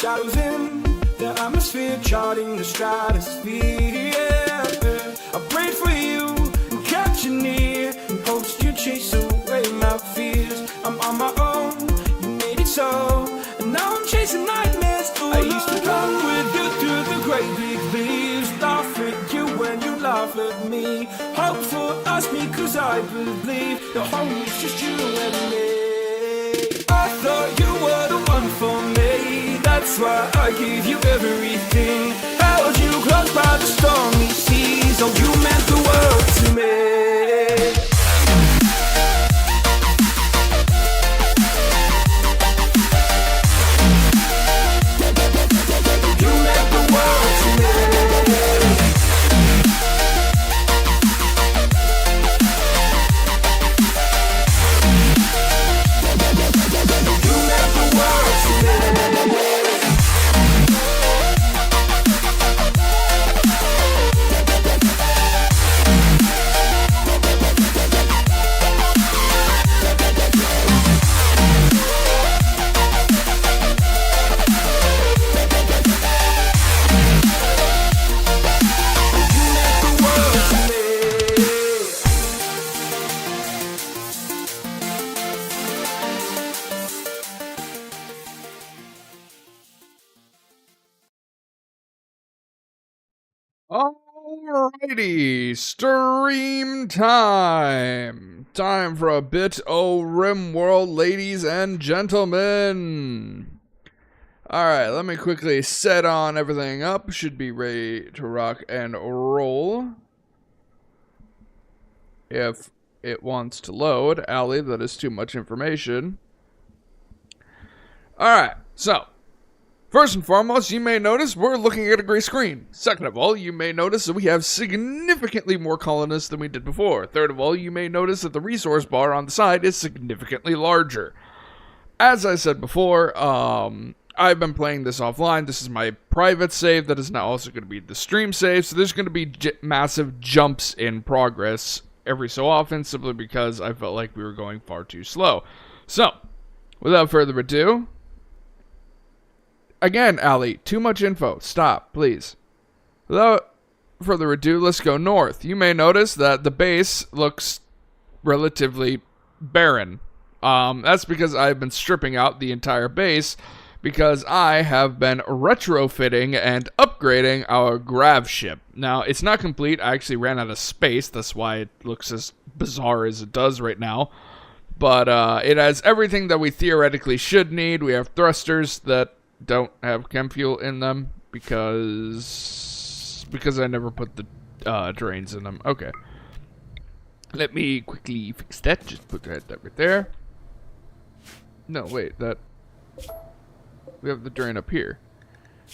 shadows in the atmosphere, charting the stratosphere. Yeah. I prayed for you and kept you near, in hopes you chase away my fears. I'm on my own, you made it so, and now I'm chasing nightmares. I used to run with you through the great big leaves, laugh at you when you laugh at me. Hope for us because I believe the home is just you and me. I thought you were the one for me, that's why I gave you everything. Held you close by the stormy seas, oh you meant the world to me. Alrighty, stream time. Time for a bit of Rimworld, ladies and gentlemen. Alright, let me quickly set on everything up. Should be ready to rock and roll. If it wants to load. Allie, that is too much information. Alright, so. First and foremost, you may notice we're looking at a gray screen. Second of all, you may notice that we have significantly more colonists than we did before. Third of all, you may notice that the resource bar on the side is significantly larger. As I said before, I've been playing this offline. This is my private save that is now also going to be the stream save. So there's going to be massive jumps in progress every so often, simply because I felt like we were going far too slow. So, without further ado... Again, Allie, too much info. Stop, please. Without further ado, let's go north. You may notice that the base looks relatively barren. That's because I've been stripping out the entire base because I have been retrofitting and upgrading our grav ship. Now, it's not complete. I actually ran out of space. That's why it looks as bizarre as it does right now. But it has everything that we theoretically should need. We have thrusters that don't have chem fuel in them because I never put the drains in them. Okay. Let me quickly fix that. Just put that right there. No, wait, that... We have the drain up here.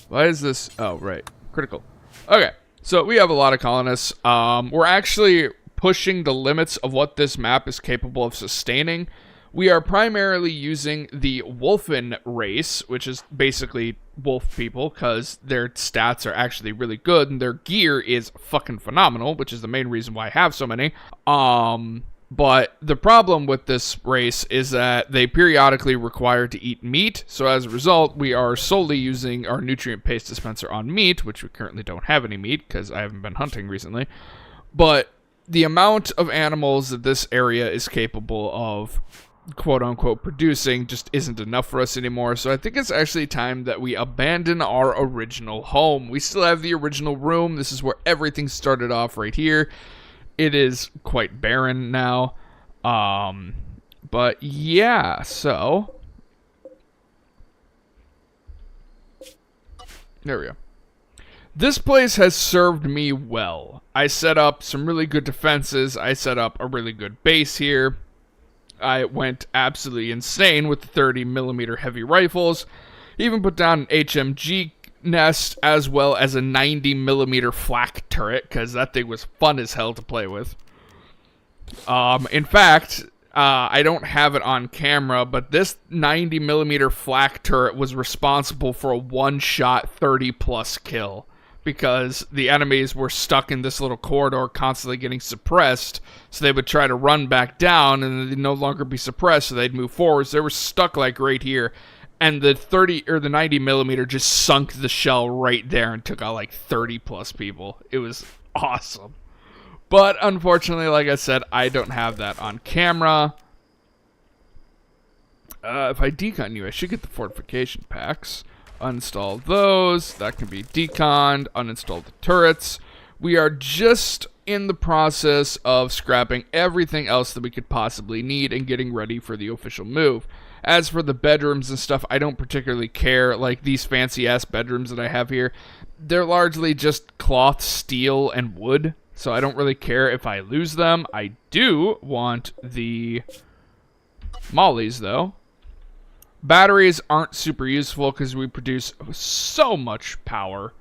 Why is this... Oh, right. Critical. Okay, so we have a lot of colonists. We're actually pushing the limits of what this map is capable of sustaining. We are primarily using the Wolfen race, which is basically wolf people, because their stats are actually really good, and their gear is fucking phenomenal, which is the main reason why I have so many. But the problem with this race is that they periodically require to eat meat, so as a result, we are solely using our nutrient paste dispenser on meat, which we currently don't have any meat, because I haven't been hunting recently. But the amount of animals that this area is capable of quote-unquote producing just isn't enough for us anymore, so I think it's actually time that we abandon our original home. We still have the original room. This is where everything started off right here. It is quite barren now, but yeah, so there we go. This place has served me well. I set up some really good defenses. I set up a really good base here. I went absolutely insane with the 30mm heavy rifles. Even put down an HMG nest as well as a 90mm flak turret, because that thing was fun as hell to play with. In fact, I don't have it on camera, but this 90mm flak turret was responsible for a one-shot 30+ kill. Because the enemies were stuck in this little corridor constantly getting suppressed, so they would try to run back down and they'd no longer be suppressed, so they'd move forward. So they were stuck like right here, And the 30 or the 90 millimeter just sunk the shell right there and took out like 30 plus people. It was awesome. But unfortunately, like I said, I don't have that on camera. If I decon you, I should get the fortification packs. Uninstall those. That can be deconned. Uninstall the turrets. We are just in the process of scrapping everything else that we could possibly need and getting ready for the official move. As for the bedrooms and stuff, I don't particularly care. Like these fancy-ass bedrooms that I have here, they're largely just cloth, steel, and wood. So I don't really care if I lose them. I do want the mollies, though. Batteries aren't super useful because we produce so much power.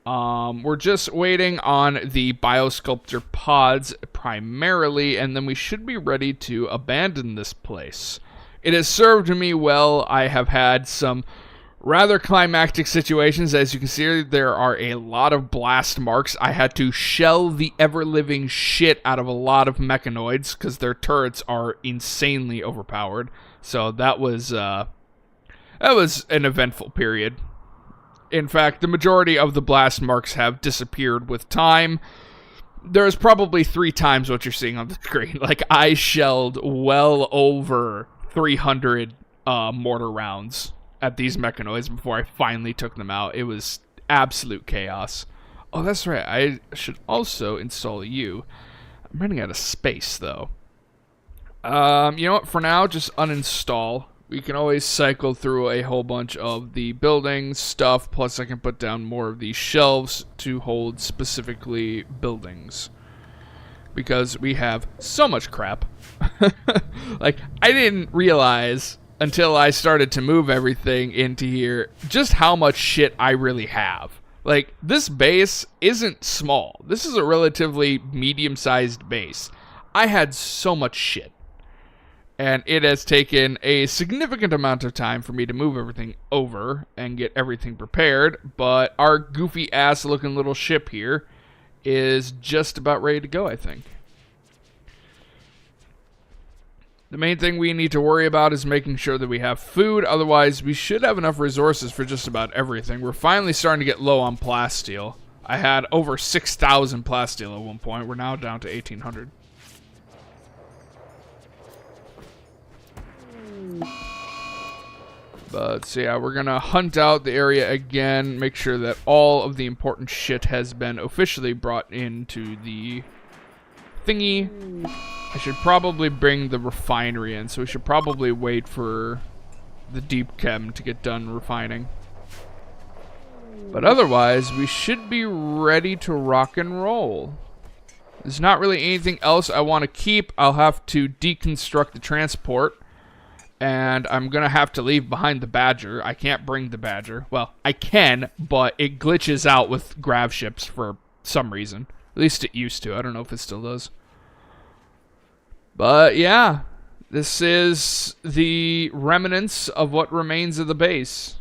We're just waiting on the biosculptor pods primarily, and then we should be ready to abandon this place. It has served me well. I have had some rather climactic situations. As you can see, there are a lot of blast marks. I had to shell the ever-living shit out of a lot of mechanoids because their turrets are insanely overpowered. So that was an eventful period. In fact, the majority of the blast marks have disappeared with time. There's probably 3 times what you're seeing on the screen. Like, I shelled well over 300 mortar rounds at these mechanoids before I finally took them out. It was absolute chaos. Oh, that's right. I should also install you. I'm running out of space, though. You know what? For now, just uninstall. We can always cycle through a whole bunch of the building stuff, plus I can put down more of these shelves to hold specifically buildings. Because we have so much crap. Like, I didn't realize until I started to move everything into here just how much shit I really have. Like, this base isn't small. This is a relatively medium-sized base. I had so much shit. And it has taken a significant amount of time for me to move everything over and get everything prepared. But our goofy-ass looking little ship here is just about ready to go, I think. The main thing we need to worry about is making sure that we have food. Otherwise, we should have enough resources for just about everything. We're finally starting to get low on plasteel. I had over 6,000 plasteel at one point. We're now down to 1,800. But, so yeah, we're going to hunt out the area again, make sure that all of the important shit has been officially brought into the thingy. I should probably bring the refinery in, so we should probably wait for the deep chem to get done refining. But otherwise, we should be ready to rock and roll. There's not really anything else I want to keep. I'll have to deconstruct the transport. And I'm going to have to leave behind the Badger. I can't bring the Badger. Well, I can, but it glitches out with grav ships for some reason. At least it used to. I don't know if it still does. But yeah, this is the remnants of what remains of the base.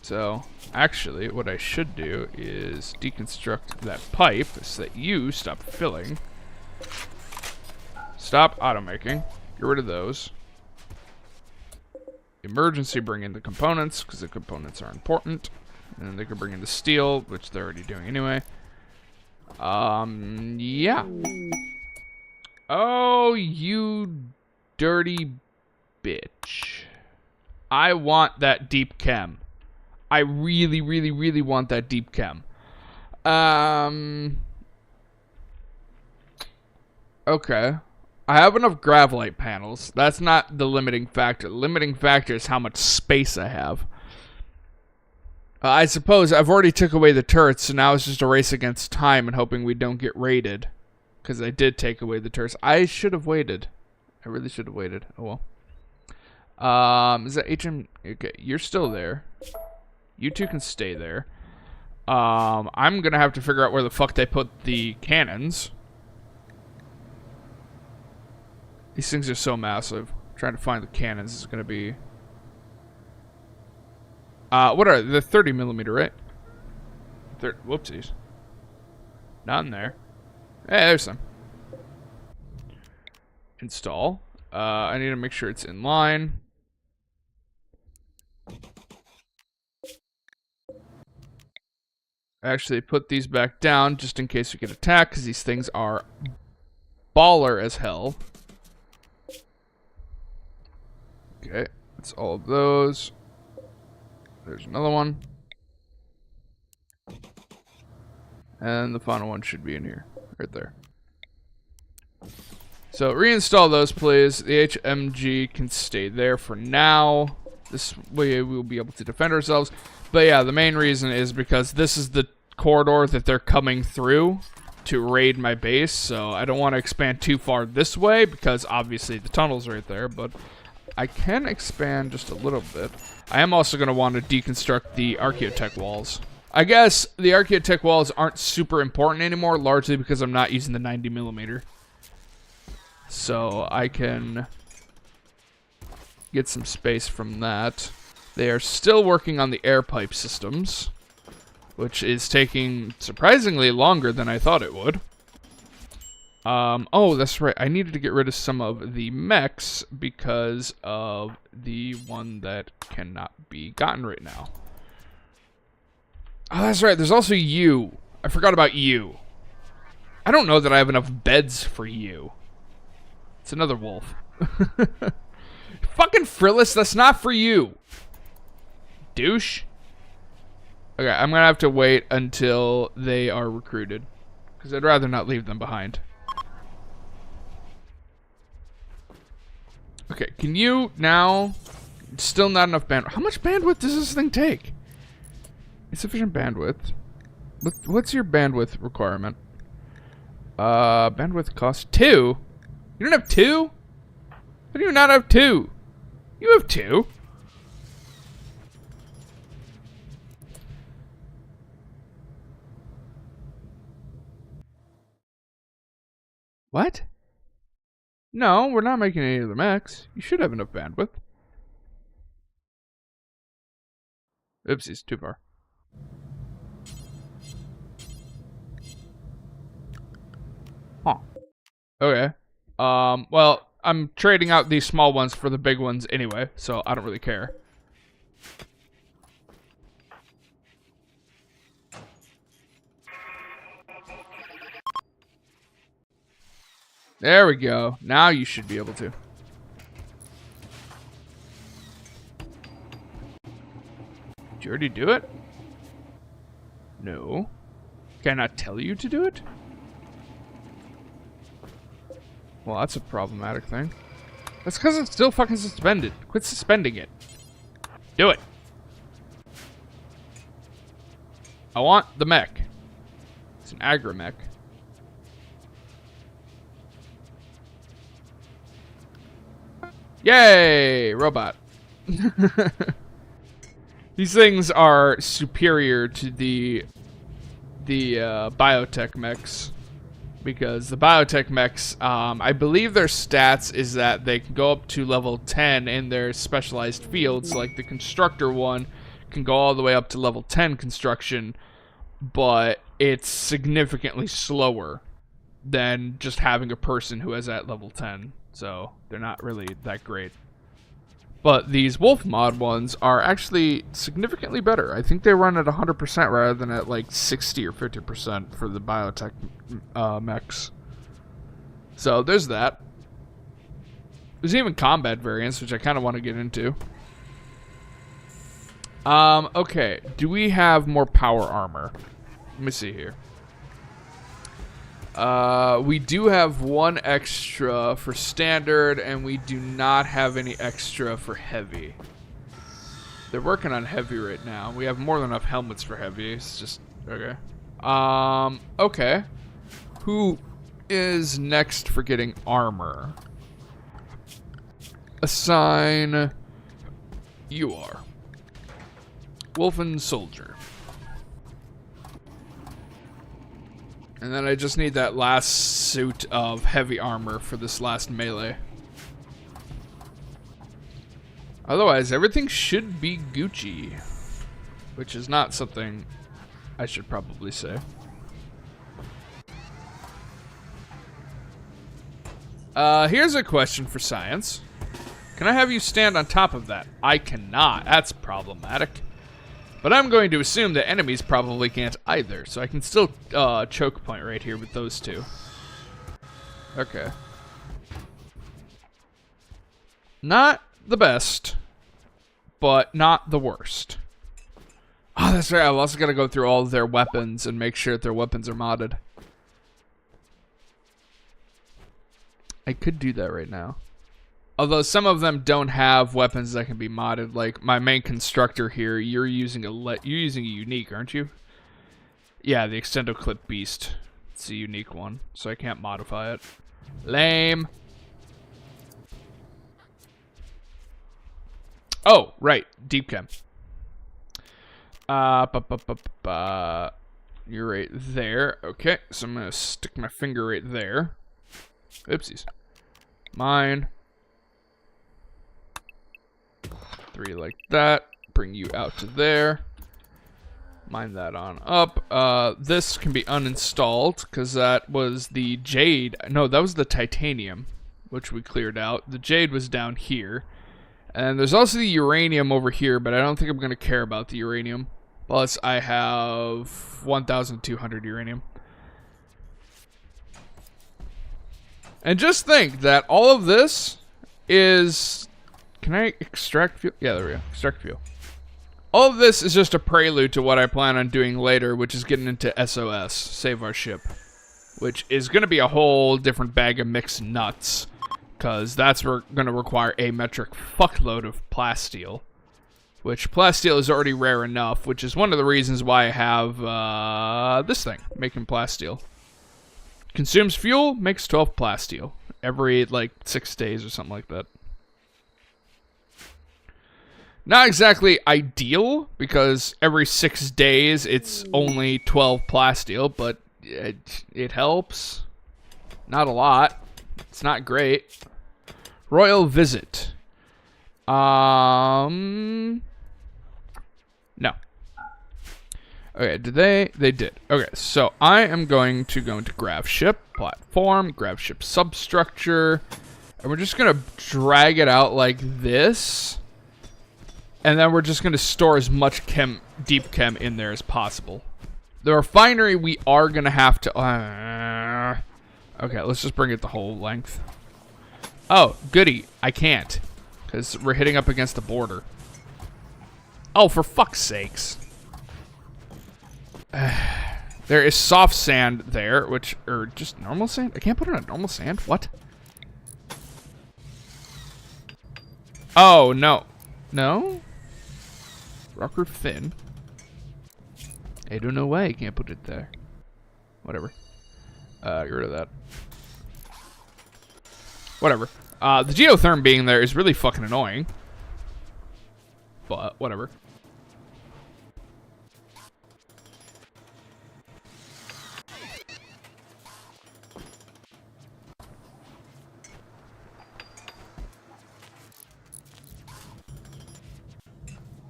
So, actually, what I should do is deconstruct that pipe so that you stop filling. Stop automaking. Get rid of those. Emergency, bring in the components, because the components are important. And then they can bring in the steel, which they're already doing anyway. Yeah. Oh, you dirty bitch. I want that deep chem. I really, really, really want that deep chem. Okay. I have enough gravelite panels. That's not the limiting factor. The limiting factor is how much space I have. I suppose I've already took away the turrets, so now it's just a race against time and hoping we don't get raided. Because I did take away the turrets. I should have waited. I really should have waited. Oh well. Is that HM? Okay, you're still there. You two can stay there. I'm gonna have to figure out where the fuck they put the cannons. These things are so massive. Trying to find the cannons is gonna be... what are they? They're 30 millimeter, right? Whoopsies. Not in there. Hey, there's some. Install. I need to make sure it's in line. Actually, put these back down just in case we get attacked, because these things are baller as hell. Okay, that's all of those. There's another one. And the final one should be in here, right there. So reinstall those, please. The HMG can stay there for now. This way we'll be able to defend ourselves. But yeah, the main reason is because this is the corridor that they're coming through to raid my base. So I don't want to expand too far this way because obviously the tunnel's right there. But I can expand just a little bit. I am also going to want to deconstruct the Archaeotech walls. I guess the Archaeotech walls aren't super important anymore, largely because I'm not using the 90mm. So I can get some space from that. They are still working on the air pipe systems, which is taking surprisingly longer than I thought it would. Oh, that's right. I needed to get rid of some of the mechs because of the one that cannot be gotten right now. Oh, that's right. There's also you. I forgot about you. I don't know that I have enough beds for you. It's another wolf. Fucking Frillis, that's not for you. Douche. Okay, I'm gonna have to wait until they are recruited, because I'd rather not leave them behind. Okay, can you now... Still not enough bandwidth. How much bandwidth does this thing take? Insufficient bandwidth. What's your bandwidth requirement? Bandwidth cost 2? You don't have 2? How do you not have 2? You have 2. What? No, we're not making any of the mechs. You should have enough bandwidth. Oopsies, too far. Huh. Okay. Well, I'm trading out these small ones for the big ones anyway, so I don't really care. There we go. Now you should be able to. Did you already do it? No. Can I not tell you to do it? Well, that's a problematic thing. That's because it's still fucking suspended. Quit suspending it. Do it. I want the mech. It's an agri-mech. Yay! Robot. These things are superior to the biotech mechs. Because the biotech mechs, I believe their stats is that they can go up to level 10 in their specialized fields. Like the constructor one can go all the way up to level 10 construction, but it's significantly slower than just having a person who is at level 10. So they're not really that great. But these wolf mod ones are actually significantly better. I think they run at 100% rather than at like 60 or 50% for the biotech mechs. So there's that. There's even combat variants, which I kind of want to get into. Okay. Do we have more power armor? Let me see here. We do have one extra for standard, and we do not have any extra for heavy. They're working on heavy right now. We have more than enough helmets for heavy. It's just okay. Okay. Who is next for getting armor? Assign. You are. Wolfen Soldier. And then I just need that last suit of heavy armor for this last melee. Otherwise, everything should be Gucci. Which is not something I should probably say. Here's a question for science. Can I have you stand on top of that? I cannot. That's problematic. But I'm going to assume that enemies probably can't either, so I can still choke point right here with those two. Okay. Not the best, but not the worst. Oh, that's right. I've also got to go through all of their weapons and make sure that their weapons are modded. I could do that right now. Although some of them don't have weapons that can be modded. Like my main constructor here, you're using a unique, aren't you? Yeah, the Extendo Clip Beast. It's a unique one, so I can't modify it. Lame. Oh, right. Deep Chem. You're right there. Okay, so I'm gonna stick my finger right there. Oopsies. Mine. 3 like that. Bring you out to there. Mine that on up. This can be uninstalled because that was the jade. No, that was the titanium, which we cleared out. The jade was down here. And there's also the uranium over here, but I don't think I'm going to care about the uranium. Plus, I have 1,200 uranium. And just think that all of this is... Can I extract fuel? Yeah, there we go. Extract fuel. All of this is just a prelude to what I plan on doing later, which is getting into SOS, Save Our Ship. Which is going to be a whole different bag of mixed nuts. Because that's going to require a metric fuckload of plasteel. Which plasteel is already rare enough, which is one of the reasons why I have this thing, making plasteel. Consumes fuel, makes 12 plasteel. Every, like, 6 days or something like that. Not exactly ideal, because every 6 days it's only 12 plasteel, but it helps. Not a lot. It's not great. Royal Visit. No. Okay, did they? They did. Okay, so I am going to go into Grav Ship, Platform, Grav Ship Substructure, and we're just going to drag it out like this. And then we're just going to store as much deep chem in there as possible. The refinery we are going to have to... okay, let's just bring it the whole length. Oh, goody. I can't. Because we're hitting up against the border. Oh, for fuck's sakes. There is soft sand there, which... Or just normal sand? I can't put it on normal sand? What? Oh, no. No? Rock roof thin. I don't know why I can't put it there. Whatever. Get rid of that. Whatever. The geotherm being there is really fucking annoying. But, whatever.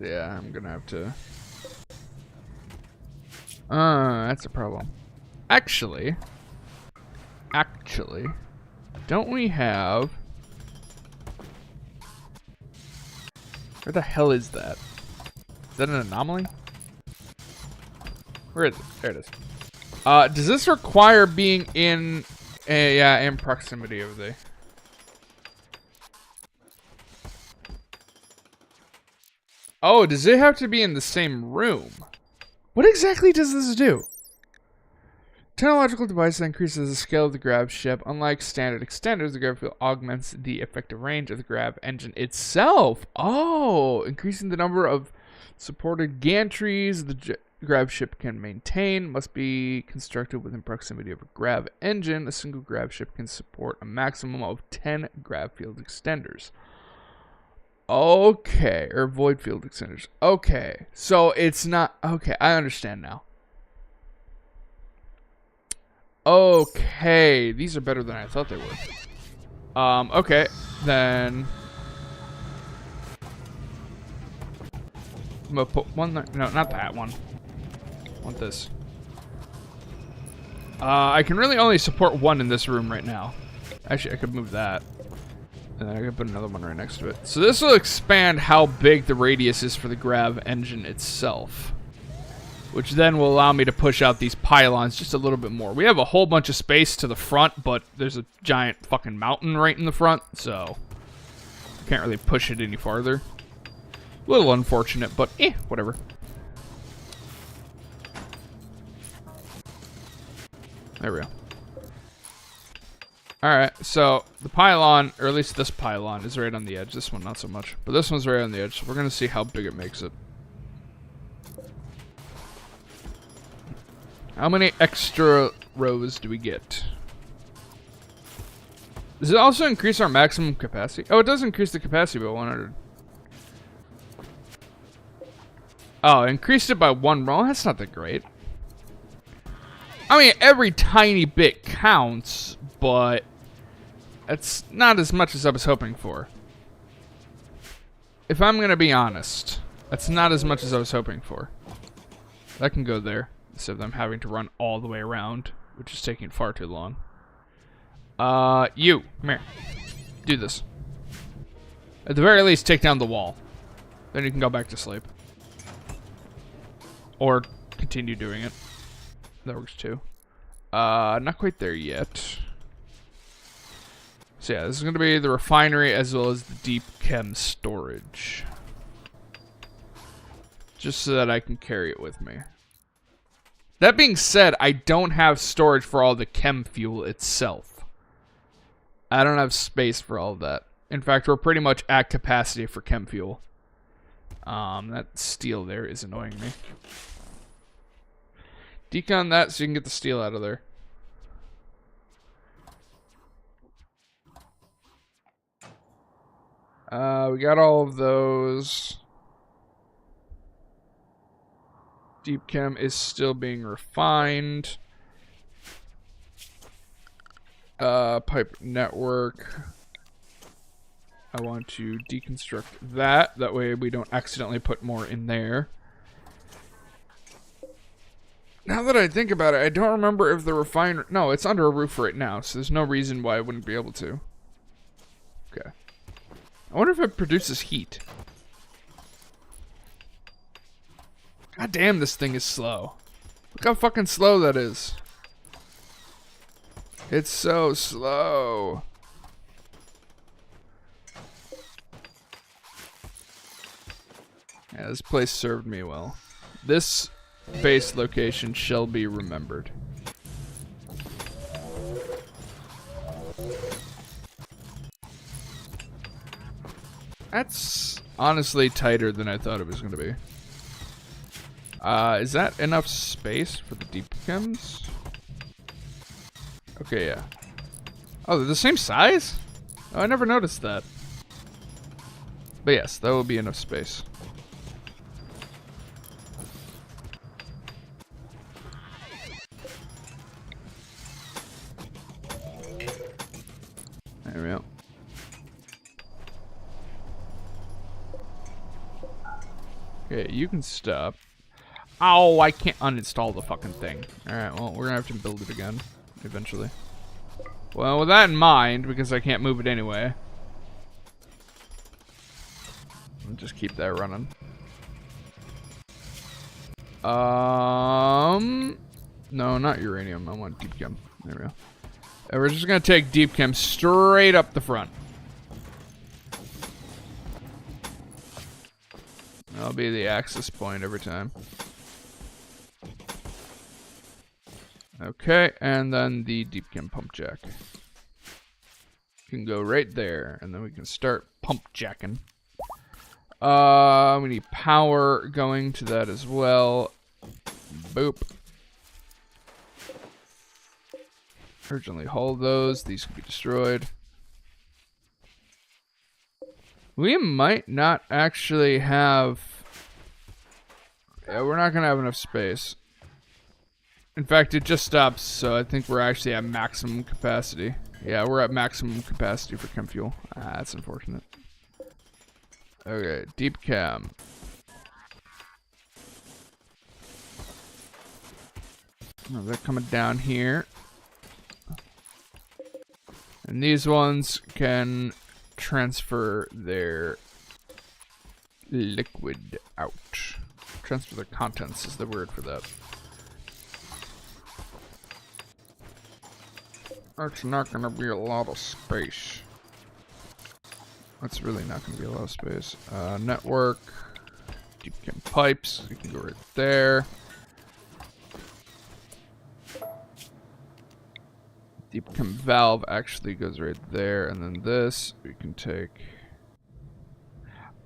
Yeah, I'm gonna have to... that's a problem. Actually, don't we have... Where the hell is that? Is that an anomaly? Where is it? There it is. Does this require being in... yeah, in proximity of the... Oh, does it have to be in the same room? What exactly does this do? Technological device that increases the scale of the grav ship. Unlike standard extenders, the grav field augments the effective range of the grav engine itself. Oh, increasing the number of supported gantries the grav ship can maintain must be constructed within proximity of a grav engine. A single grav ship can support a maximum of 10 grav field extenders. Okay, or void field extenders. Okay, so it's not... Okay, I understand now. Okay, these are better than I thought they were. Okay, then... I'm gonna put one... No, not that one. I want this. I can really only support one in this room right now. Actually, I could move that. And then I could put another one right next to it. So this will expand how big the radius is for the grav engine itself. Which then will allow me to push out these pylons just a little bit more. We have a whole bunch of space to the front, but there's a giant fucking mountain right in the front, so can't really push it any farther. A little unfortunate, but whatever. There we go. Alright, so the pylon, or at least this pylon, is right on the edge. This one, not so much. But this one's right on the edge, so we're going to see how big it makes it. How many extra rows do we get? Does it also increase our maximum capacity? Oh, it does increase the capacity by 100. Oh, increased it by 1 row? That's not that great. I mean, every tiny bit counts, but it's not as much as I was hoping for. If I'm going to be honest, that's not as much as I was hoping for. That can go there, instead of them having to run all the way around, which is taking far too long. You, come here. Do this. At the very least, take down the wall. Then you can go back to sleep. Or continue doing it. That works too. Not quite there yet. So yeah, this is going to be the refinery as well as the deep chem storage. Just so that I can carry it with me. That being said, I don't have storage for all the chem fuel itself. I don't have space for all of that. In fact, we're pretty much at capacity for chem fuel. That steel there is annoying me. Decon that so you can get the steel out of there. We got all of those. Deep chem is still being refined. Pipe network. I want to deconstruct that. That way we don't accidentally put more in there. Now that I think about it, I don't remember if the refinery... No, it's under a roof right now, so there's no reason why I wouldn't be able to. Okay. I wonder if it produces heat. God damn, this thing is slow. Look how fucking slow that is. It's so slow. Yeah, this place served me well. This base location shall be remembered. That's honestly tighter than I thought it was going to be. Is that enough space for the deep chems? Okay, yeah. Oh, they're the same size? Oh, I never noticed that. But yes, that will be enough space. There we go. Okay, you can stop. Oh, I can't uninstall the fucking thing. Alright, well, we're gonna have to build it again, eventually. Well, with that in mind, because I can't move it anyway, I'll just keep that running. No, not uranium. I want deep chem. There we go. And we're just gonna take deep chem straight up the front. That'll be the access point every time. Okay, and then the deep chem pump jack can go right there, and then we can start pump jacking. We need power going to that as well. Boop. Urgently hold those. These can be destroyed. We might not actually have... Yeah, we're not going to have enough space. In fact, it just stops, so I think we're actually at maximum capacity. Yeah, we're at maximum capacity for chem fuel. Ah, that's unfortunate. Okay, deep chem. Oh, they're coming down here. And these ones can transfer their liquid out. Transfer their contents is the word for that. That's not going to be a lot of space. That's really not going to be a lot of space. Network. Deep chem pipes. We can go right there. Deep chem valve actually goes right there. And then this we can take.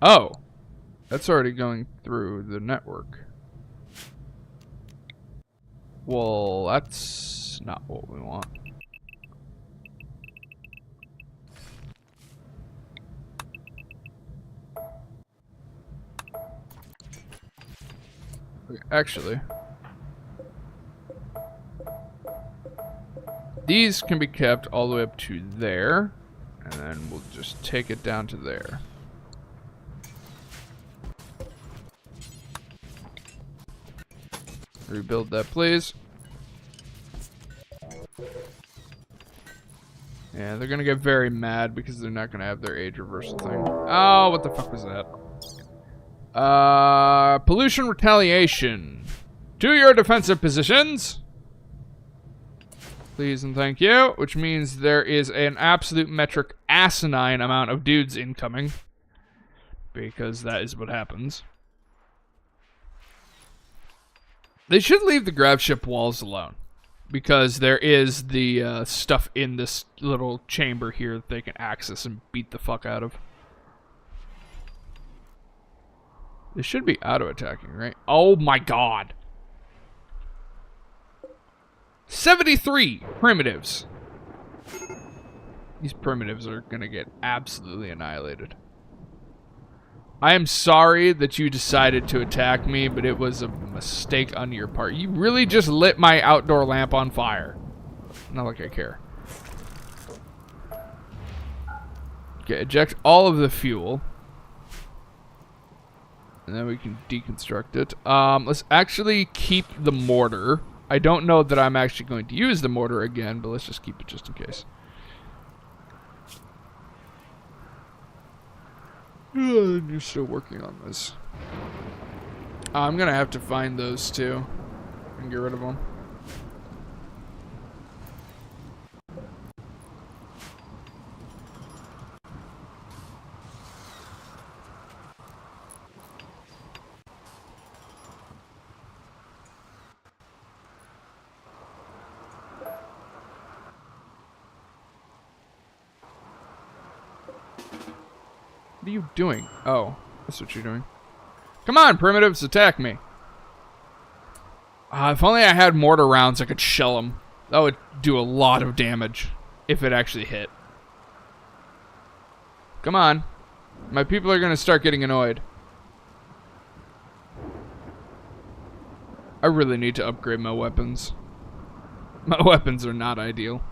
Oh! That's already going through the network. Well, that's not what we want. Actually, these can be kept all the way up to there, and then we'll just take it down to there. Rebuild that, please. Yeah, they're gonna get very mad because they're not gonna have their age reversal thing. Oh, what the fuck was that? Pollution retaliation. To your defensive positions. Please and thank you. Which means there is an absolute metric asinine amount of dudes incoming. Because that is what happens. They should leave the grab ship walls alone. Because there is the stuff in this little chamber here that they can access and beat the fuck out of. They should be auto-attacking, right? Oh my god. 73 primitives. These primitives are gonna get absolutely annihilated. I am sorry that you decided to attack me, but it was a mistake on your part. You really just lit my outdoor lamp on fire. Not like I care. Okay, eject all of the fuel. And then we can deconstruct it. Let's actually keep the mortar. I don't know that I'm actually going to use the mortar again, but let's just keep it just in case. You're still working on this. I'm gonna have to find those two and get rid of them. What are you doing? Oh, that's what you're doing. Come on, primitives, attack me. If only I had mortar rounds, I could shell them. That would do a lot of damage if it actually hit. Come on. My people are going to start getting annoyed. I really need to upgrade my weapons. My weapons are not ideal.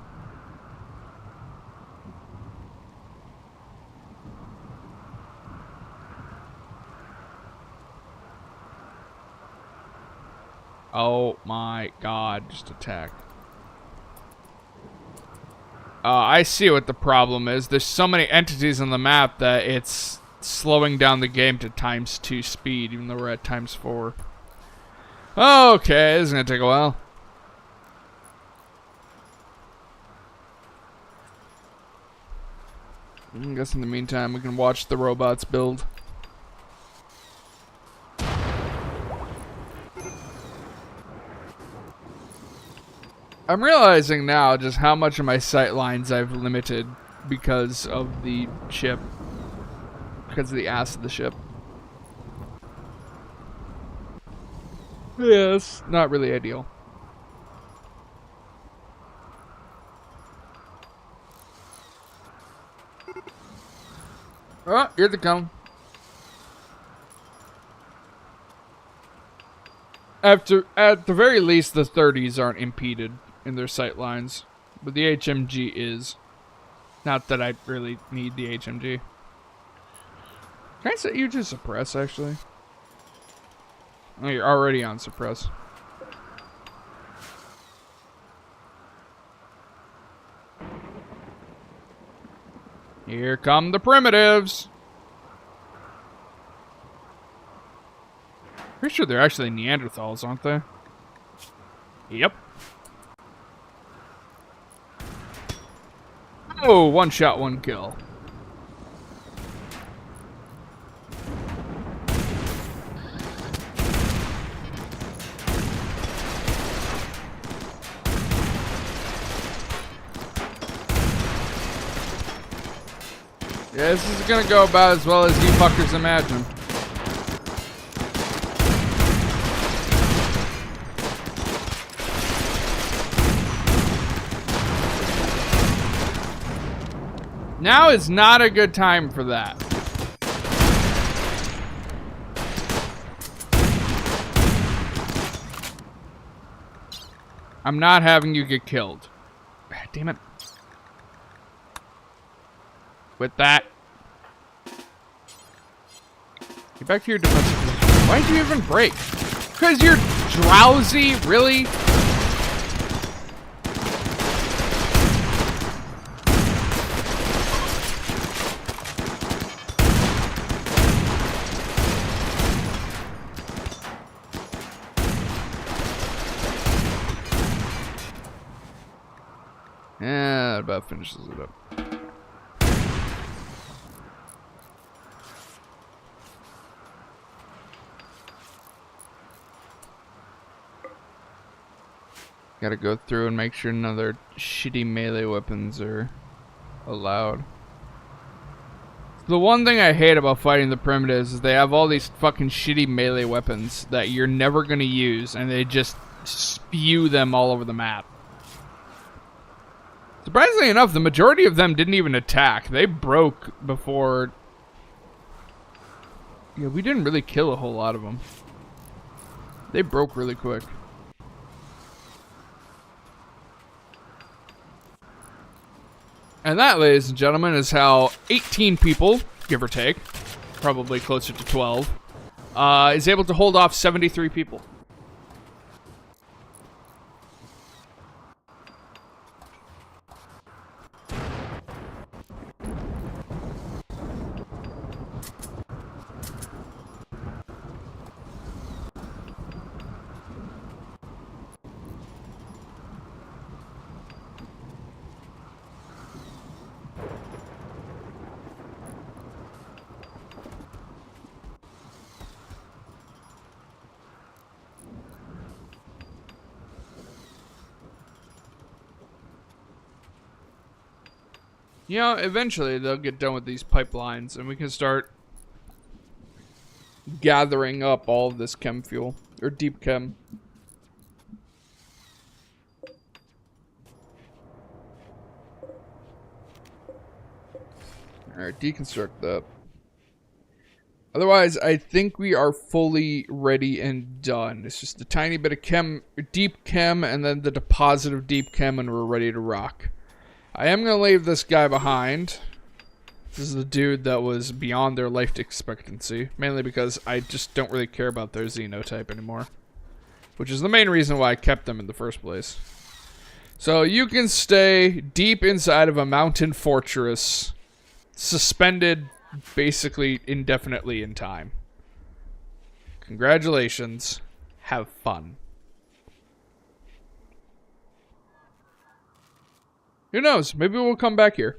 Oh my god, just attack. I see what the problem is. There's so many entities on the map that it's slowing down the game to ×2 speed, even though we're at ×4. Okay, this is gonna take a while. I guess in the meantime we can watch the robots build. I'm realizing now just how much of my sight lines I've limited because of the ship. Because of the ass of the ship. Yes, not really ideal. Oh, here they come. At the very least, the 30s aren't impeded in their sight lines, but the HMG is. Not that I really need the HMG. Can I set you to suppress, actually? Oh, you're already on suppress. Here come the primitives. Pretty sure they're actually Neanderthals, aren't they? Yep. Oh, one shot, one kill. Yeah, this is gonna go about as well as you fuckers imagine. Now is not a good time for that. I'm not having you get killed. Damn it. With that. Get back to your defensive position. Why'd you even break? Because you're drowsy? Really? Yeah, that about finishes it up. Gotta go through and make sure none of their shitty melee weapons are allowed. The one thing I hate about fighting the primitives is they have all these fucking shitty melee weapons that you're never gonna use, and they just spew them all over the map. Surprisingly enough, the majority of them didn't even attack. They broke before... Yeah, we didn't really kill a whole lot of them. They broke really quick. And that, ladies and gentlemen, is how 18 people, give or take, probably closer to 12, is able to hold off 73 people. You know, eventually they'll get done with these pipelines and we can start gathering up all of this chem fuel, or deep chem. Alright, deconstruct that. Otherwise, I think we are fully ready and done. It's just a tiny bit of chem, deep chem, and then the deposit of deep chem, and we're ready to rock. I am going to leave this guy behind. This is the dude that was beyond their life expectancy. Mainly because I just don't really care about their xenotype anymore. Which is the main reason why I kept them in the first place. So you can stay deep inside of a mountain fortress. Suspended basically indefinitely in time. Congratulations. Have fun. Who knows? Maybe we'll come back here.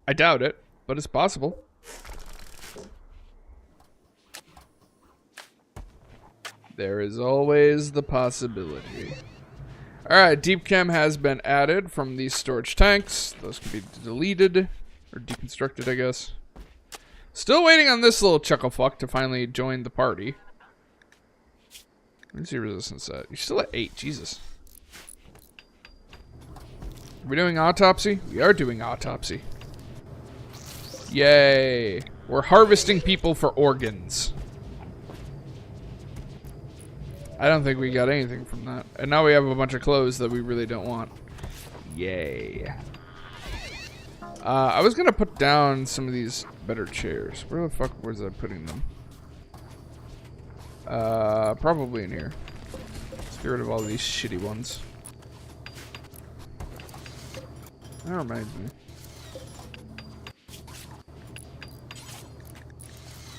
I doubt it, but it's possible. There is always the possibility. Alright, deep chem has been added from these storage tanks. Those can be deleted, or deconstructed, I guess. Still waiting on this little chucklefuck to finally join the party. Where's your resistance at? You're still at 8, Jesus. Are we doing autopsy? We are doing autopsy. Yay. We're harvesting people for organs. I don't think we got anything from that. And now we have a bunch of clothes that we really don't want. Yay. I was gonna put down some of these better chairs. Where the fuck was I putting them? Probably in here. Let's get rid of all these shitty ones. That reminds me.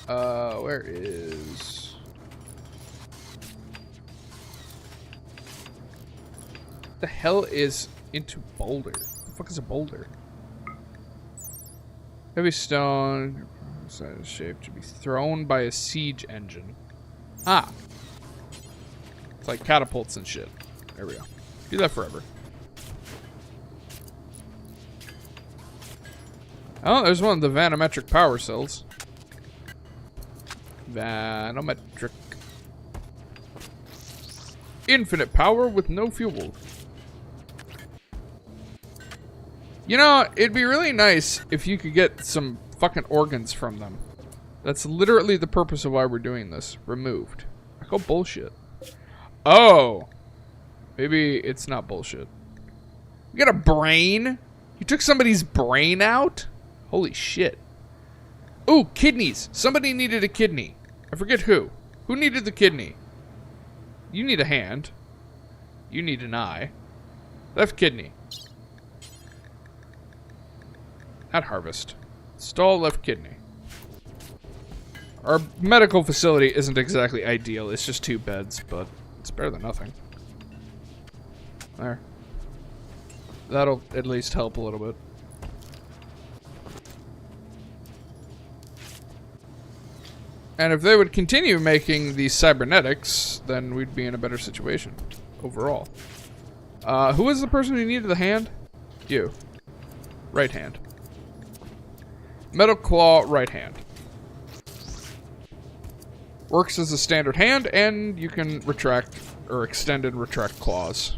Where is... What the hell is into boulder? What the fuck is a boulder? Heavy stone, shape to be thrown by a siege engine. Ah! It's like catapults and shit. There we go. Do that forever. Oh, there's one of the vanometric power cells. Vanometric. Infinite power with no fuel. You know, it'd be really nice if you could get some fucking organs from them. That's literally the purpose of why we're doing this. Removed. I call bullshit. Oh! Maybe it's not bullshit. You got a brain? You took somebody's brain out? Holy shit. Ooh, kidneys. Somebody needed a kidney. I forget who. Who needed the kidney? You need a hand. You need an eye. Left kidney. At harvest. Stall left kidney. Our medical facility isn't exactly ideal. It's just 2 beds, but it's better than nothing. There. That'll at least help a little bit. And if they would continue making these cybernetics, then we'd be in a better situation overall. Who was the person who needed the hand? You. Right hand. Metal claw, right hand. Works as a standard hand, and you can retract or extend and retract claws.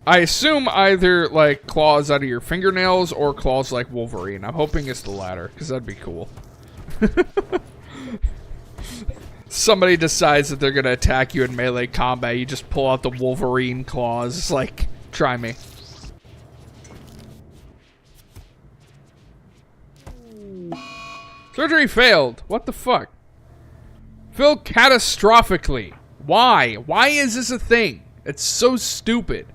I assume either like claws out of your fingernails or claws like Wolverine. I'm hoping it's the latter, because that'd be cool. Somebody decides that they're gonna attack you in melee combat, you just pull out the Wolverine claws. It's like, try me. Surgery failed. What the fuck? Failed catastrophically. Why? Why is this a thing? It's so stupid.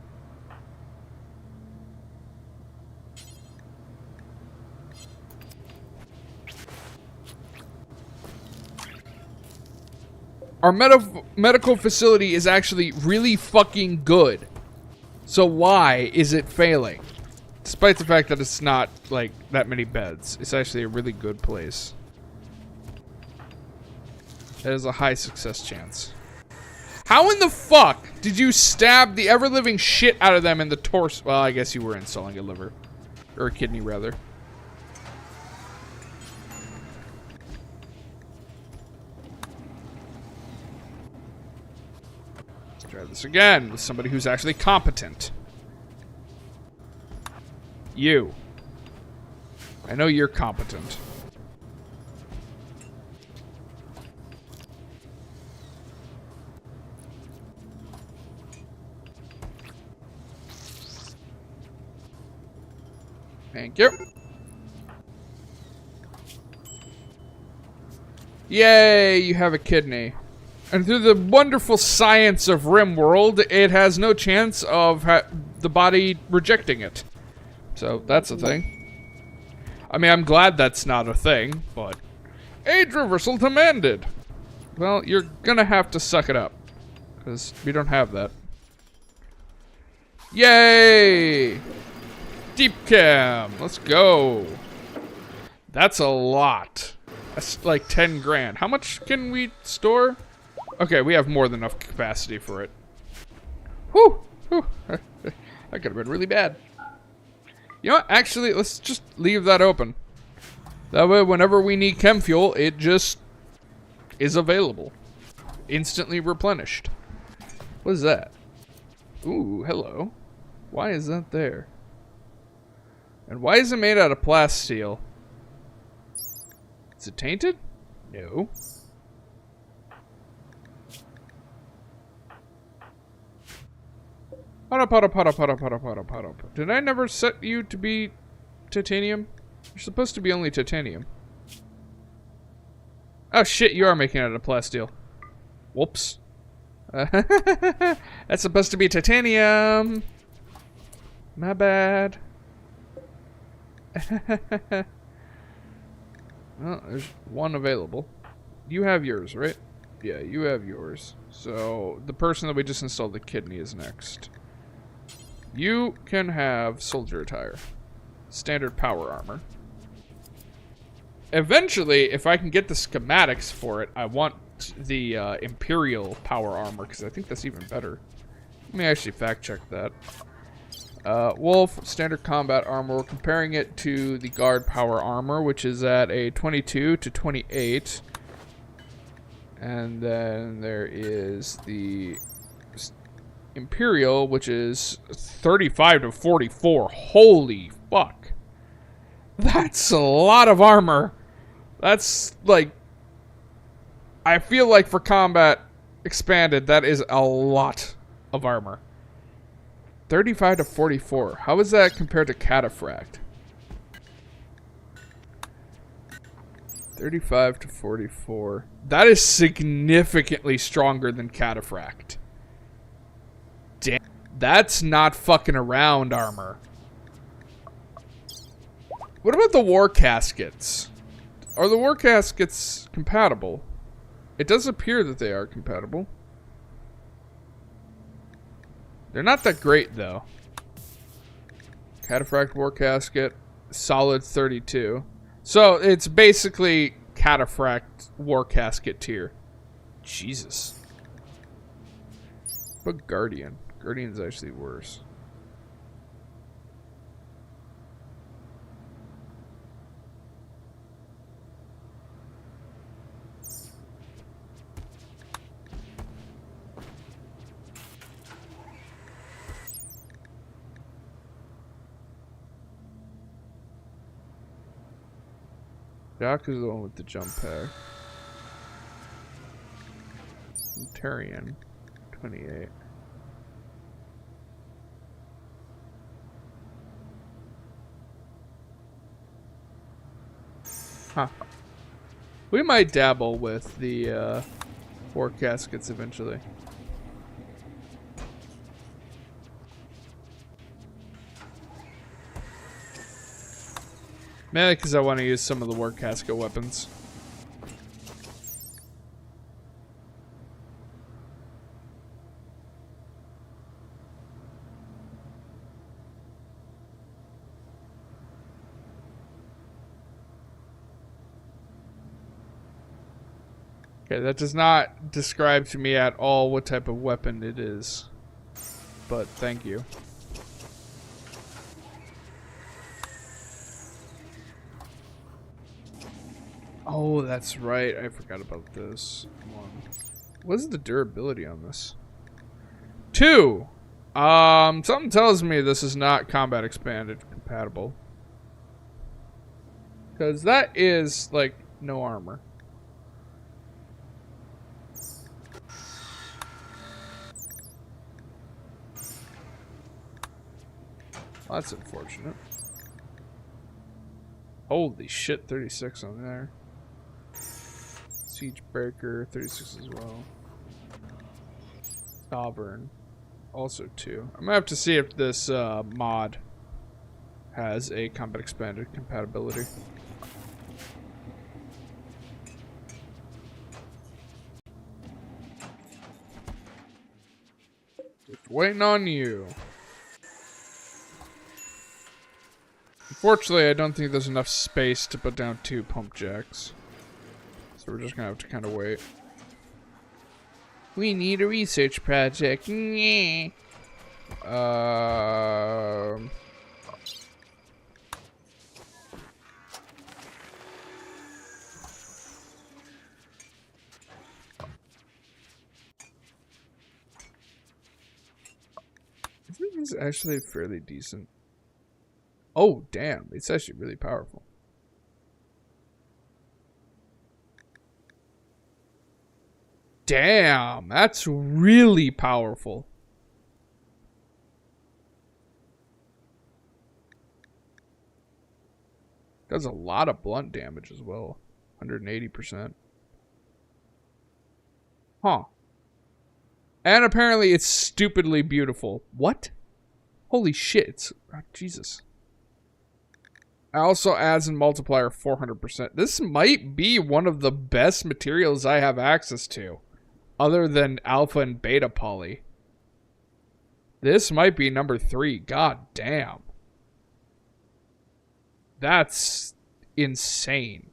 Our medical facility is actually really fucking good. So why is it failing? Despite the fact that it's not, like, that many beds. It's actually a really good place. It has a high success chance. How in the fuck did you stab the ever-living shit out of them in the torso? Well, I guess you were installing a liver. Or a kidney, rather. Let's try this again with somebody who's actually competent. You. I know you're competent. Thank you. Yay, you have a kidney. And through the wonderful science of Rimworld, it has no chance of the body rejecting it. So, that's a thing. I mean, I'm glad that's not a thing, but... Age reversal demanded! Well, you're gonna have to suck it up. Because we don't have that. Yay! Deep cam! Let's go! That's a lot. That's like 10 grand. How much can we store? Okay, we have more than enough capacity for it. Whew! Whew. That could have been really bad. You know what? Actually, let's just leave that open. That way, whenever we need chem fuel, it just is available. Instantly replenished. What is that? Ooh, hello. Why is that there? And why is it made out of plasteel? Is it tainted? No. Did I never set you to be titanium? You're supposed to be only titanium. Oh shit, you are making it out of plasteel. Whoops. That's supposed to be titanium. My bad. Oh, there's one available. You have yours, right? Yeah, you have yours. So, the person that we just installed the kidney is next. You can have soldier attire. Standard power armor. Eventually, if I can get the schematics for it, I want the Imperial power armor, because I think that's even better. Let me actually fact check that. Wolf, standard combat armor. We're comparing it to the guard power armor, which is at a 22 to 28. And then there is the Imperial, which is 35 to 44. Holy fuck. That's a lot of armor. That's like... I feel like for combat expanded, that is a lot of armor. 35 to 44. How is that compared to Cataphract? 35 to 44. That is significantly stronger than Cataphract. Damn. That's not fucking around armor. What about the war caskets? Are the war caskets compatible? It does appear that they are compatible. They're not that great, though. Cataphract war casket, solid 32. So, it's basically Cataphract war casket tier. Jesus. But Guardian. Guardian's actually worse. Doc is the one with the jump pack. Tarian, 28. Huh. We might dabble with the war caskets eventually. Mainly because I want to use some of the war casket weapons. Okay, that does not describe to me at all what type of weapon it is. But thank you. Oh, that's right. I forgot about this one. What's the durability on this? 2! Something tells me this is not combat expanded compatible. Because that is, like, no armor. Well, that's unfortunate. Holy shit, 36 on there. Siege Breaker, 36 as well. Sovereign, also 2. I'm gonna have to see if this mod has a combat expanded compatibility. Just waiting on you. Unfortunately, I don't think there's enough space to put down 2 pump jacks. So we're just gonna have to kind of wait. We need a research project. I think it's actually fairly decent. Oh, damn. It's actually really powerful. Damn, that's really powerful. Does a lot of blunt damage as well. 180%. Huh. And apparently it's stupidly beautiful. What? Holy shit. It's, oh, Jesus. Also adds a multiplier 400%. This might be one of the best materials I have access to, other than alpha and beta poly. This might be number 3. God damn. That's insane.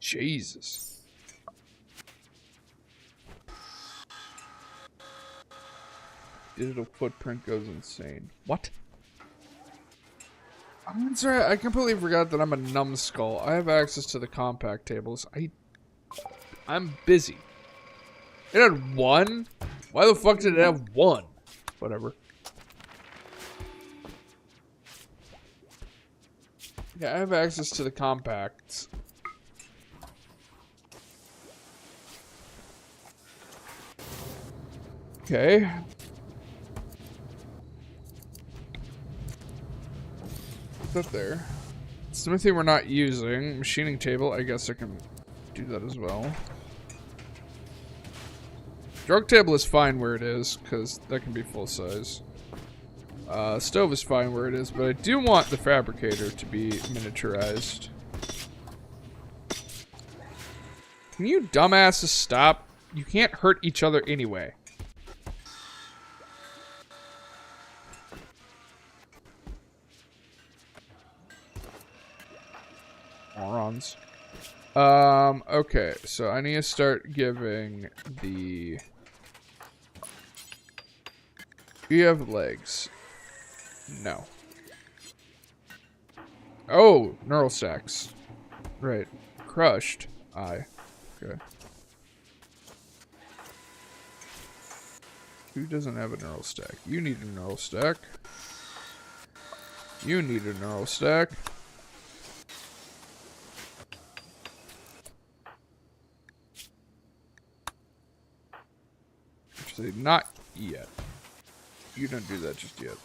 Jesus. Digital footprint goes insane. What? I'm sorry, I completely forgot that I'm a numbskull. I have access to the compact tables. I'm busy. It had 1? Why the fuck did it have 1? Whatever. Yeah, I have access to the compacts. Okay. Put that there. Smithy we're not using. Machining table, I guess I can do that as well. Drug table is fine where it is, because that can be full size. Stove is fine where it is, but I do want the fabricator to be miniaturized. Can you dumbasses stop? You can't hurt each other anyway. Morons. Okay, so I need to start giving the... You have legs. No. Oh, neural stacks. Right. Crushed. Okay. Who doesn't have a neural stack? You need a neural stack. You need a neural stack. Actually, not yet. You don't do that just yet.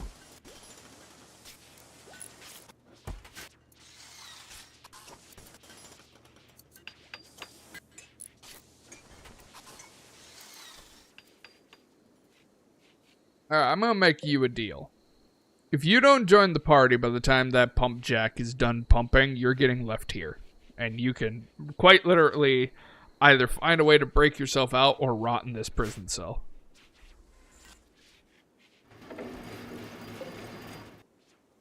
Alright, I'm gonna make you a deal. If you don't join the party by the time that pump jack is done pumping, you're getting left here. And you can quite literally either find a way to break yourself out or rot in this prison cell.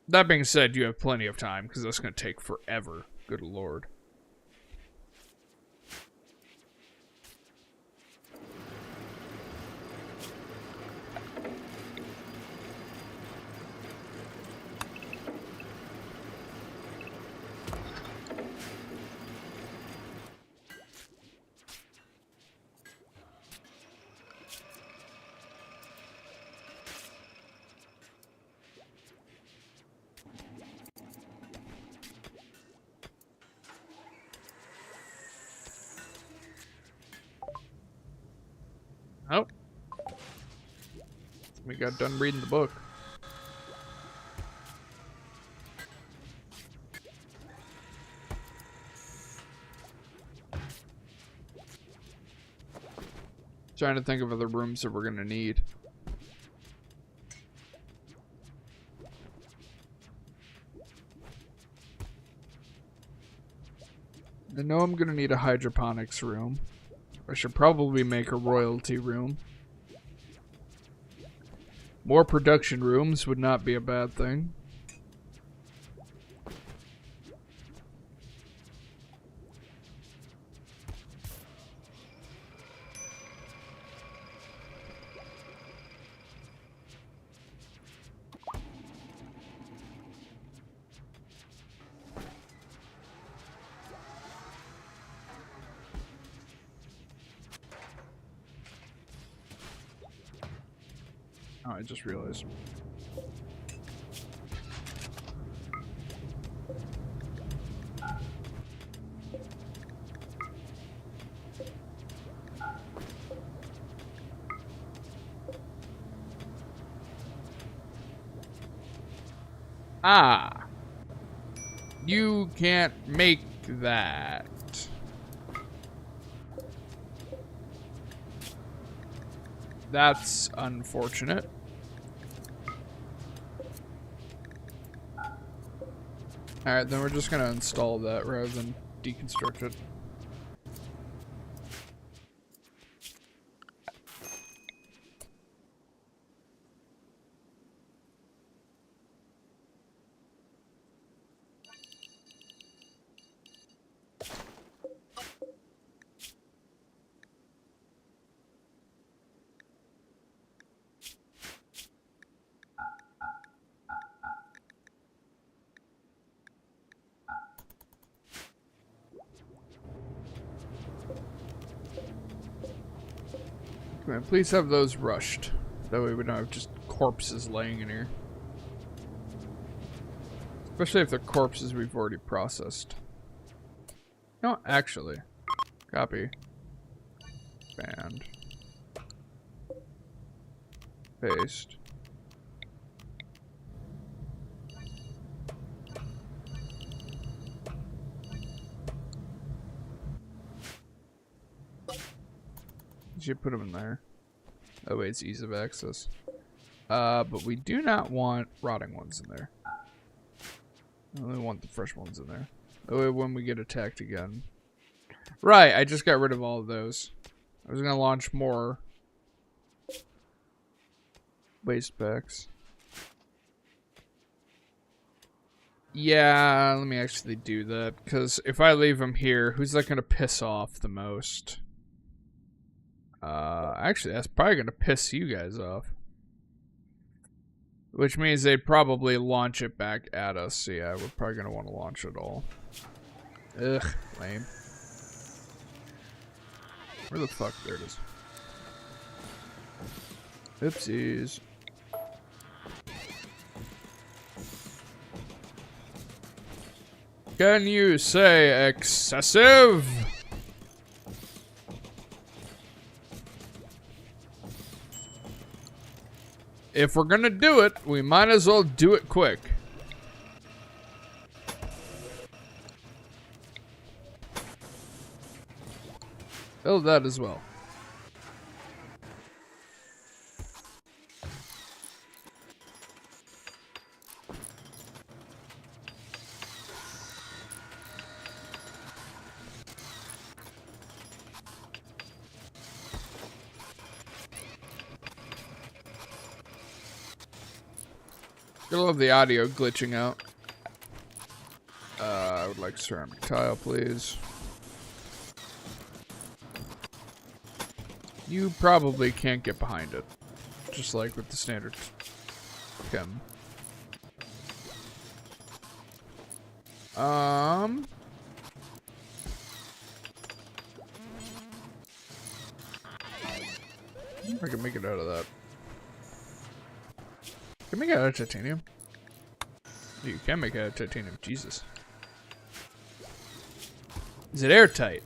That being said, you have plenty of time, because that's going to take forever. Good lord. Oh. We got done reading the book. Trying to think of other rooms that we're gonna need. I know I'm gonna need a hydroponics room. I should probably make a royalty room. More production rooms would not be a bad thing. Oh, I just realized. Ah. You can't make that. That's unfortunate. Alright, then we're just gonna install that rather than deconstruct it. Come on, please have those rushed. That way we don't have just corpses laying in here. Especially if they're corpses we've already processed. No, actually. Copy. Band. Paste. You should put them in there. That way it's ease of access. But we do not want rotting ones in there. I only want the fresh ones in there. That way when we get attacked again. Right, I just got rid of all of those. I was gonna launch more waste packs. Yeah, let me actually do that. Because if I leave them here, who's that gonna piss off the most? Actually, that's probably gonna piss you guys off. Which means they'd probably launch it back at us. So yeah, we're probably gonna want to launch it all. Ugh, lame. Where the fuck? There it is. Oopsies. Can you say excessive? If we're gonna do it, we might as well do it quick. Build that as well. I love the audio glitching out. I would like ceramic tile, please. You probably can't get behind it. Just like with the standard chem. I can make it out of that. Can make it out of titanium? You can make it out of titanium. Jesus. Is it airtight?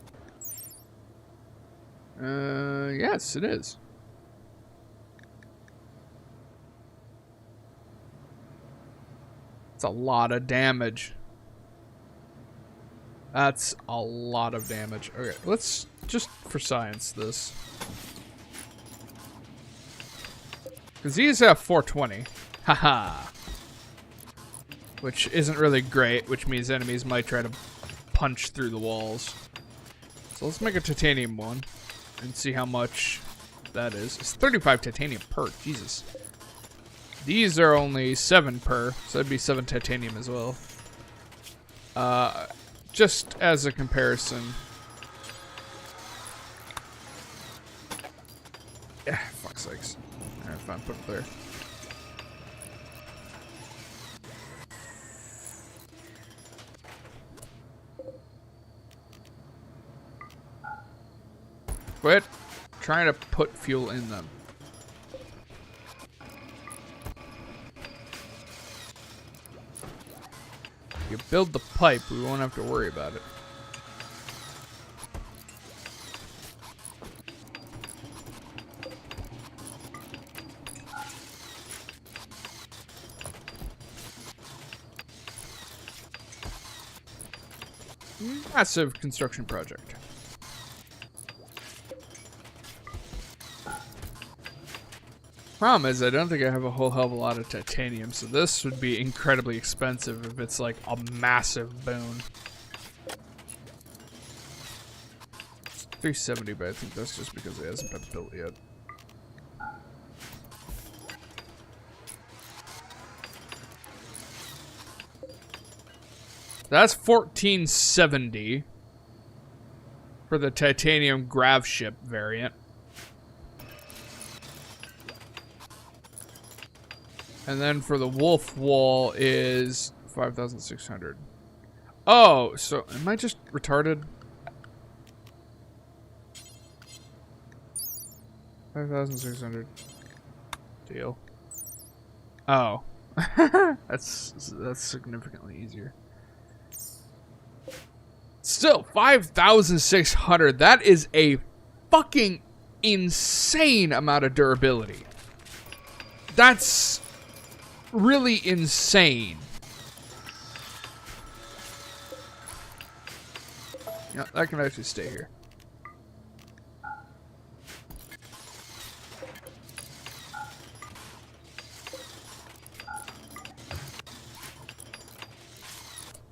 Yes, it is. It's a lot of damage. That's a lot of damage. Okay, let's just for science this. Because these have 420. Haha. Which isn't really great, which means enemies might try to punch through the walls. So let's make a titanium one and see how much that is. It's 35 titanium per. Jesus. These are only 7 per, so that'd be 7 titanium as well. Just as a comparison. Yeah, fuck's sakes. Alright, fine, put it there. Quit trying to put fuel in them. You build the pipe, we won't have to worry about it. Massive construction project. Problem is, I don't think I have a whole hell of a lot of titanium, so this would be incredibly expensive if it's like a massive boon. 370, but I think that's just because it hasn't been built yet. That's 1470 for the titanium grav ship variant. And then for the wolf wall is 5,600. Oh, so am I just retarded? 5,600. Deal. Oh. that's significantly easier. Still, 5,600. That is a fucking insane amount of durability. That's really insane. Yeah, that can actually stay here.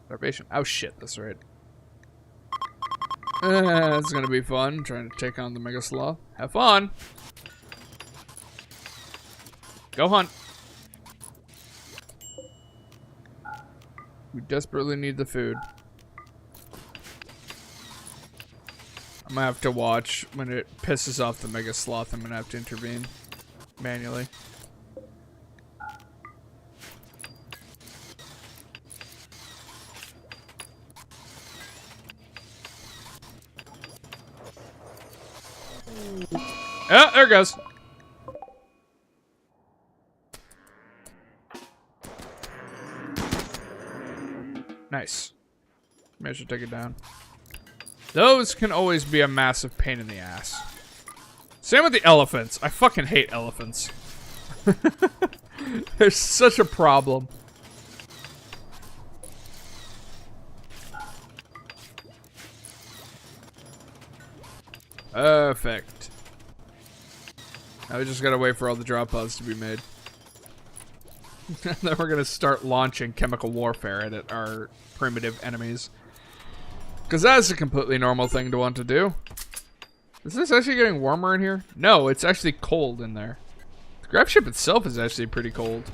Starvation. Oh shit, that's right. It's gonna be fun trying to take on the Mega Sloth. Have fun. Go hunt. We desperately need the food. I'm gonna have to watch when it pisses off the Mega Sloth. I'm gonna have to intervene manually. Oh, there it goes. Nice. Maybe I should take it down. Those can always be a massive pain in the ass. Same with the elephants. I fucking hate elephants. They're such a problem. Perfect. Now we just gotta wait for all the drop pods to be made. Then we're gonna start launching chemical warfare at our primitive enemies. Because that's a completely normal thing to want to do. Is this actually getting warmer in here? No, it's actually cold in there. The grav ship itself is actually pretty cold.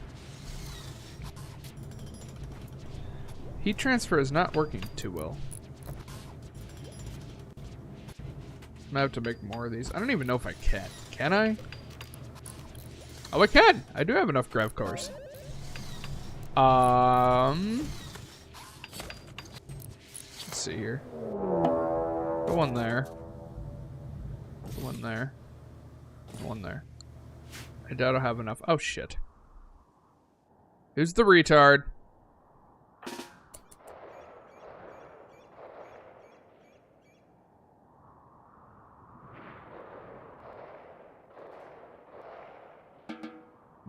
Heat transfer is not working too well. I'm gonna have to make more of these. I don't even know if I can. Can I? Oh, I can. I do have enough grav cores. Let's see here. Go one there. One there. One there. I doubt I'll have enough. Oh, shit. Who's the retard?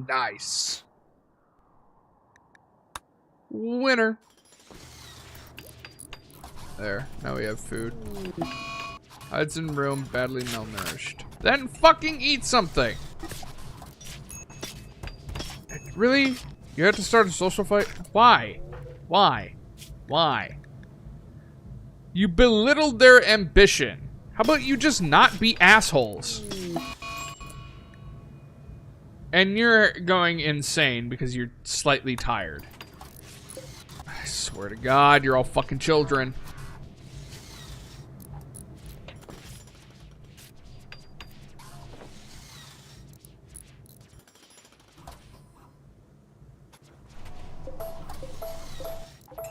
Nice. Winner. There. Now we have food. Hides in room, badly malnourished. Then fucking eat something. Really? You had to start a social fight? Why? Why? Why? You belittled their ambition. How about you just not be assholes? And you're going insane because you're slightly tired. I swear to God, you're all fucking children.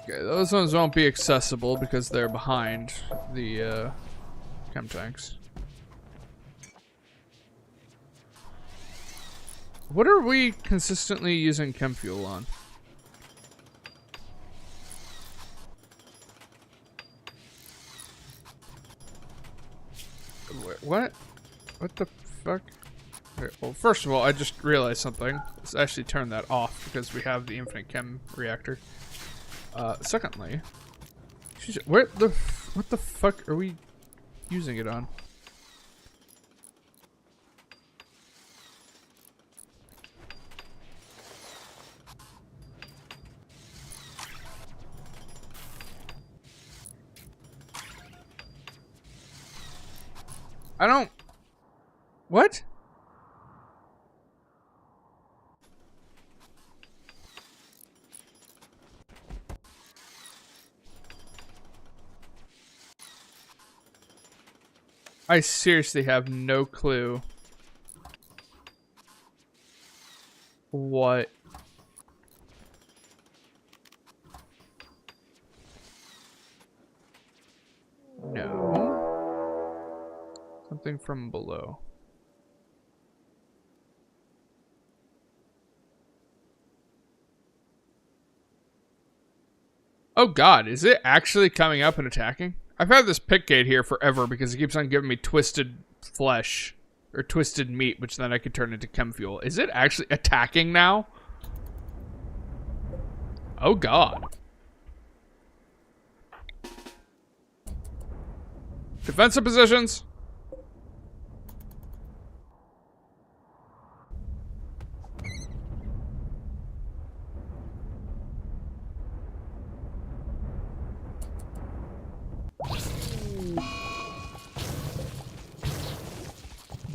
Okay, those ones won't be accessible because they're behind the chem tanks. What are we consistently using chem fuel on? Wait, what? What the fuck? Okay, well, first of all, I just realized something. Let's actually turn that off because we have the infinite chem reactor. Secondly, what the fuck are we using it on? I don't... What? I seriously have no clue what... No. Something from below. Oh god, is it actually coming up and attacking? I've had this pick gate here forever because it keeps on giving me twisted flesh. Or twisted meat, which then I could turn into chem fuel. Is it actually attacking now? Oh god. Defensive positions.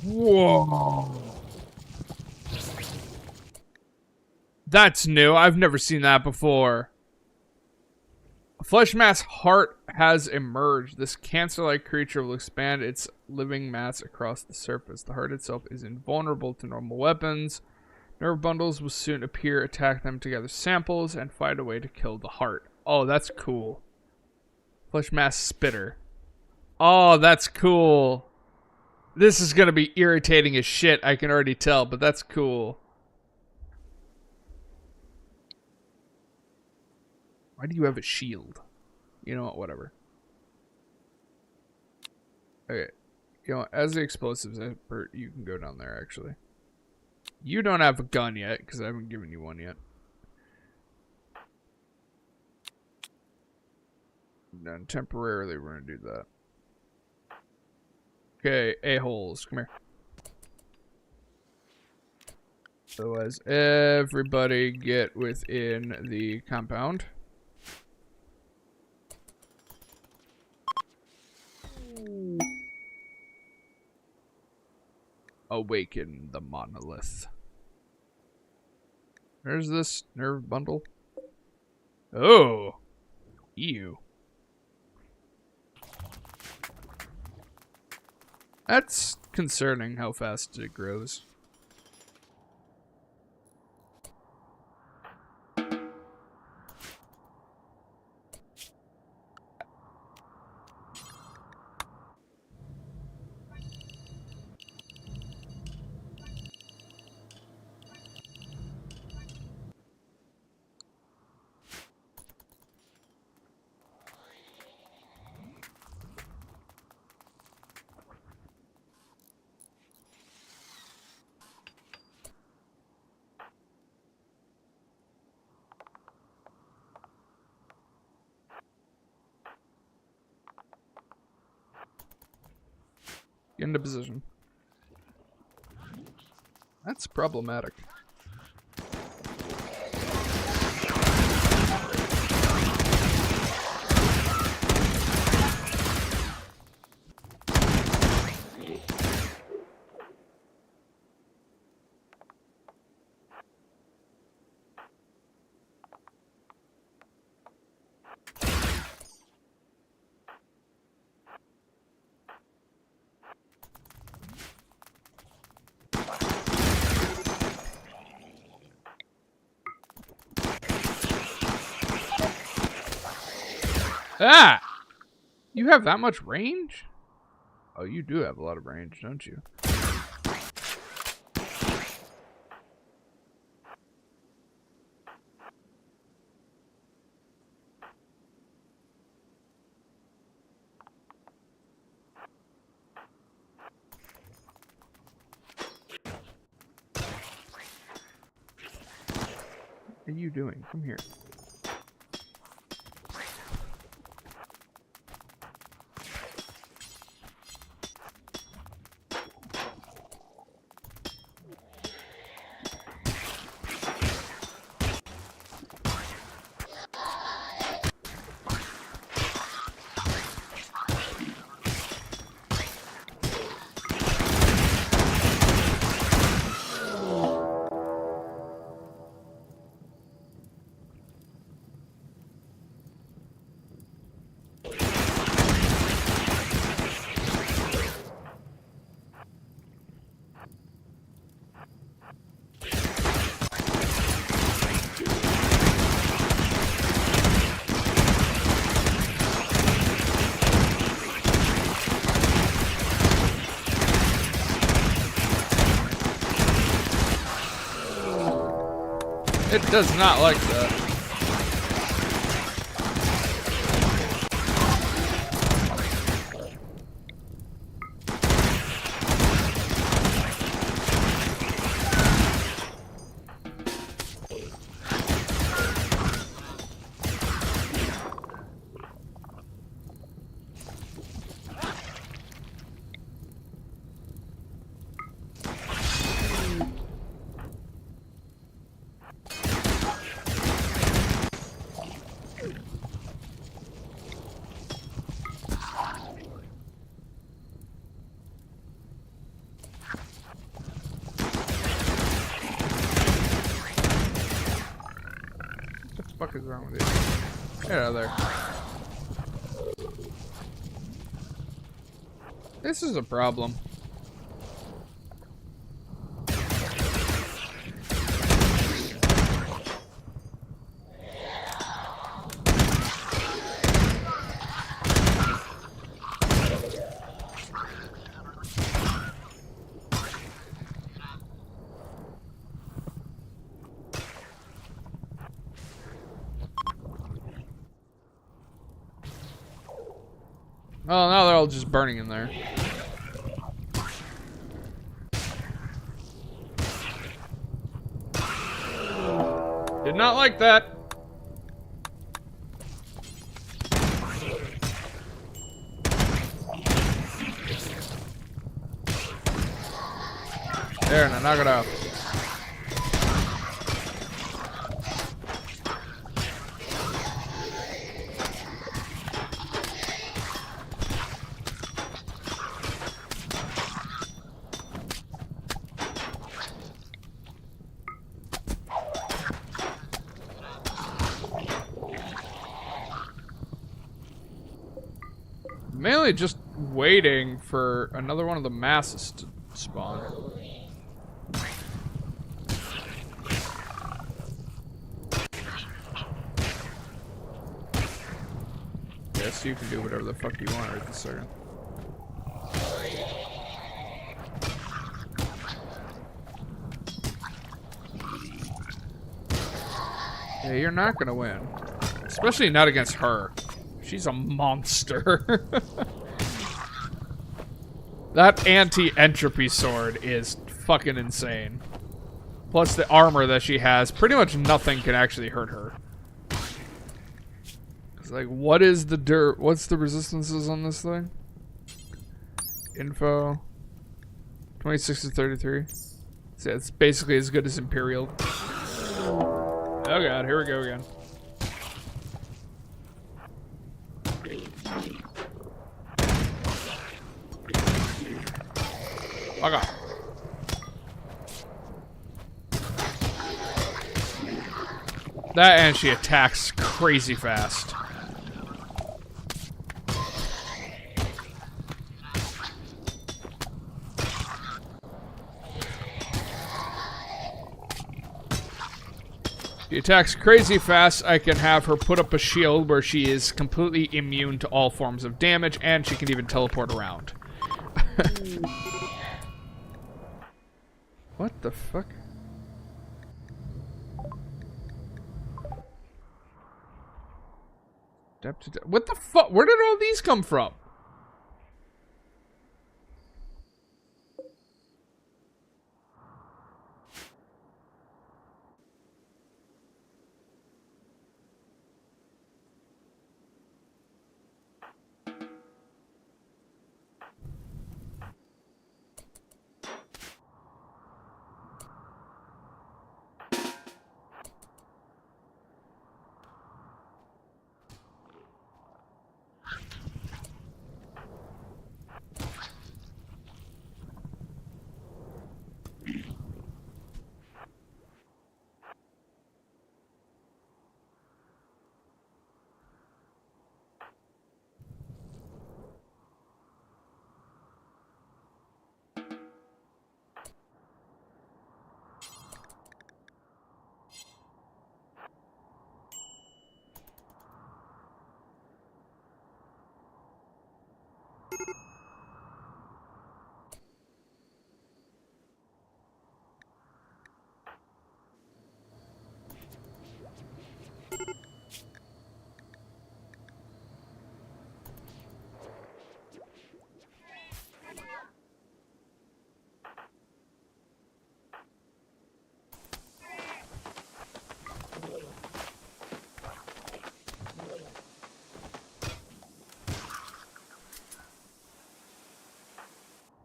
Whoa. That's new. I've never seen that before. A flesh mass heart has emerged. This cancer-like creature will expand its living mass across the surface. The heart itself is invulnerable to normal weapons. Nerve bundles will soon appear, attack them to gather samples, and find a way to kill the heart. Oh, that's cool. Flesh mass spitter. Oh, that's cool. This is going to be irritating as shit, I can already tell, but that's cool. Why do you have a shield? You know what, whatever. Okay. You know, as the explosives expert, you can go down there, actually. You don't have a gun yet, because I haven't given you one yet. Then temporarily, we're going to do that. Okay, a-holes, come here. Otherwise, everybody get within the compound. Awaken the monolith. There's this nerve bundle. Oh, ew. That's concerning how fast it grows. Get into position. That's problematic. Ah! You have that much range? Oh, you do have a lot of range, don't you? What are you doing? Come here. It does not like that. What the fuck is wrong with you? Get out of there. This is a problem. Oh, now they're all just burning in there. Did not like that. There, now knock it off. Mainly just waiting for another one of the masses to spawn. Yes, you can do whatever the fuck you want right this second. Yeah, you're not gonna win. Especially not against her. She's a monster. That anti-entropy sword is fucking insane. Plus the armor that she has, pretty much nothing can actually hurt her. It's like, what is the dirt? What's the resistances on this thing? Info. 26 to 33. So it's basically as good as Imperial. Oh god, here we go again. Fuck off. That and she attacks crazy fast. She attacks crazy fast. I can have her put up a shield where she is completely immune to all forms of damage, and she can even teleport around. What the fuck? What the fuck? Where did all these come from?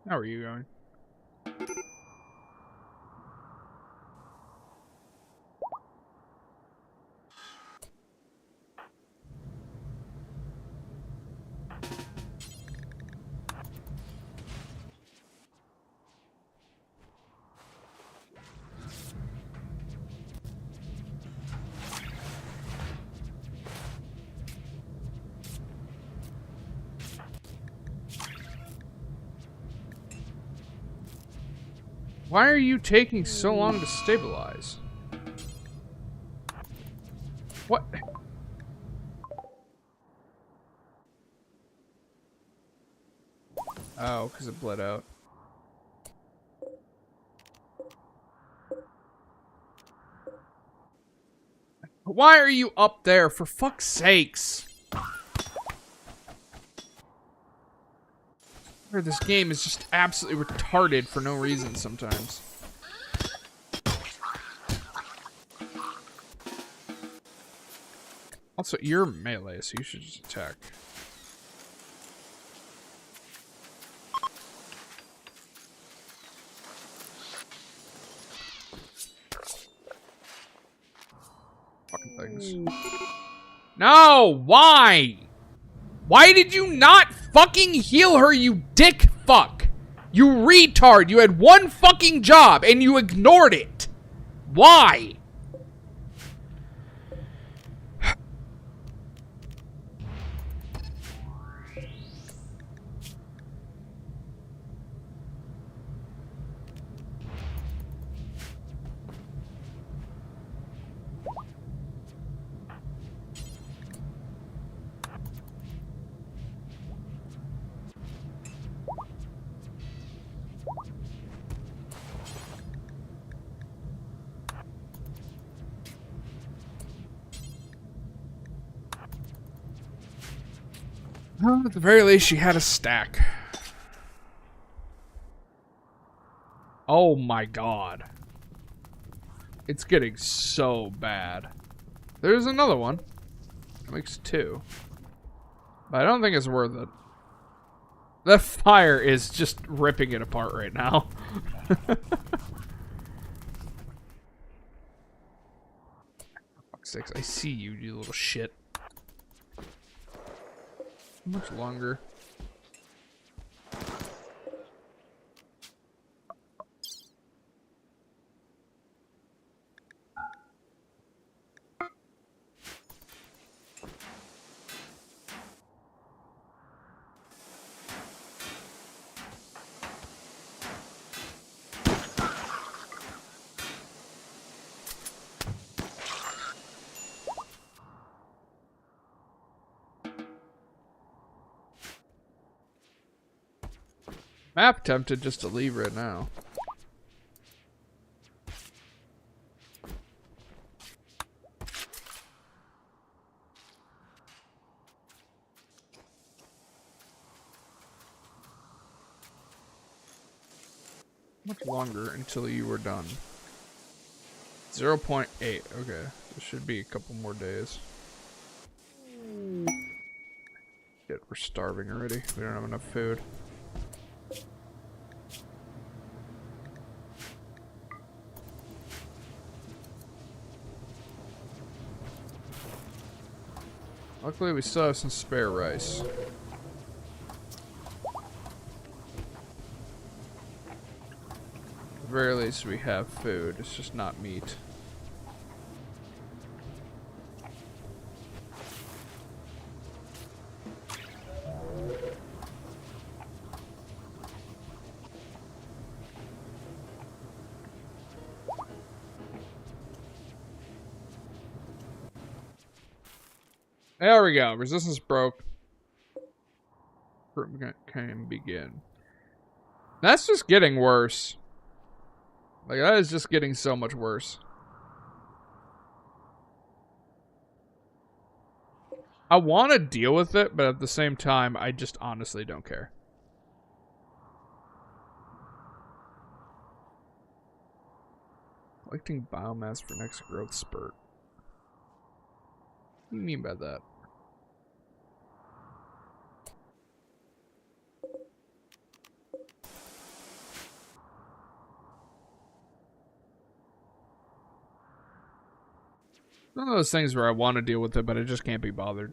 How are you going? Why are you taking so long to stabilize? What? Oh, because it bled out. Why are you up there, for fuck's sakes? This game is just absolutely retarded for no reason sometimes. Also, you're melee, so you should just attack. Fucking things. No! Why? Why did you not fucking heal her, you dick fuck? You retard! You had one fucking job, and you ignored it! Why? Well, at the very least, she had a stack. Oh my god. It's getting so bad. There's another one. It makes 2. But I don't think it's worth it. That fire is just ripping it apart right now. Fuck's sakes, I see you, you little shit. How much longer? I'm tempted just to leave right now. Much longer until you were done. 0.8. Okay, this should be a couple more days. Shit, we're starving already. We don't have enough food. Luckily, we still have some spare rice. At the very least, we have food. It's just not meat. There we go. Resistance broke. Can begin. That's just getting worse. Like, that is just getting so much worse. I want to deal with it, but at the same time, I just honestly don't care. Collecting biomass for next growth spurt. What do you mean by that? One of those things where I want to deal with it, but I just can't be bothered.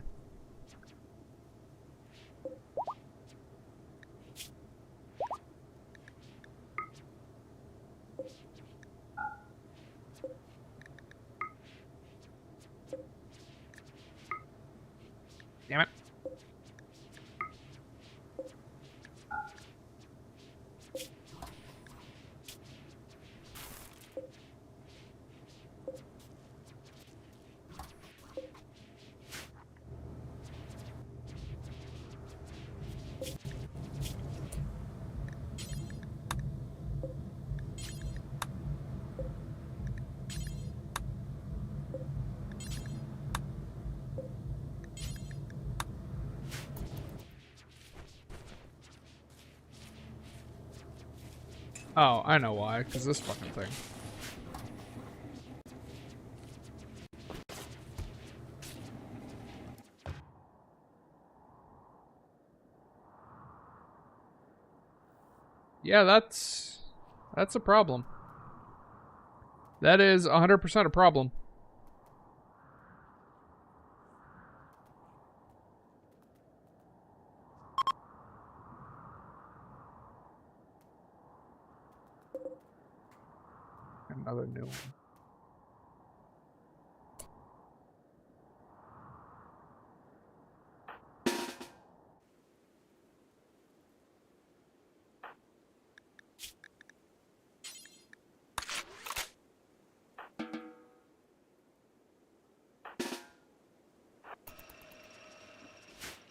Damn it. Oh, I know why. Because this fucking thing. Yeah, that's a problem. That is 100% a problem. Another new one.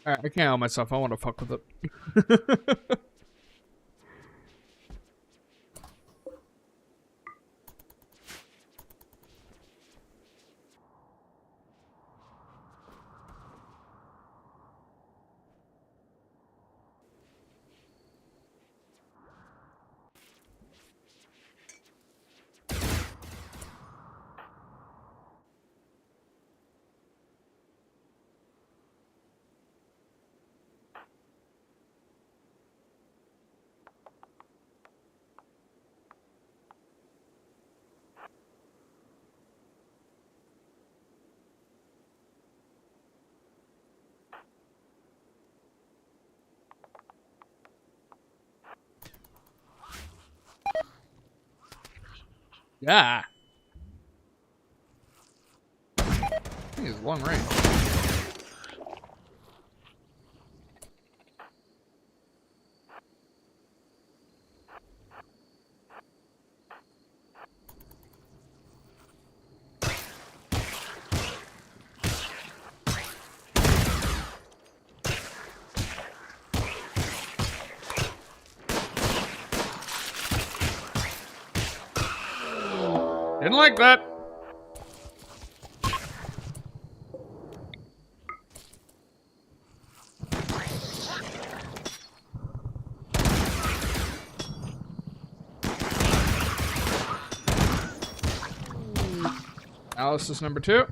Alright, I can't help myself. I want to fuck with it. Yeah. I think it's long range. Didn't like that. Analysis number 2.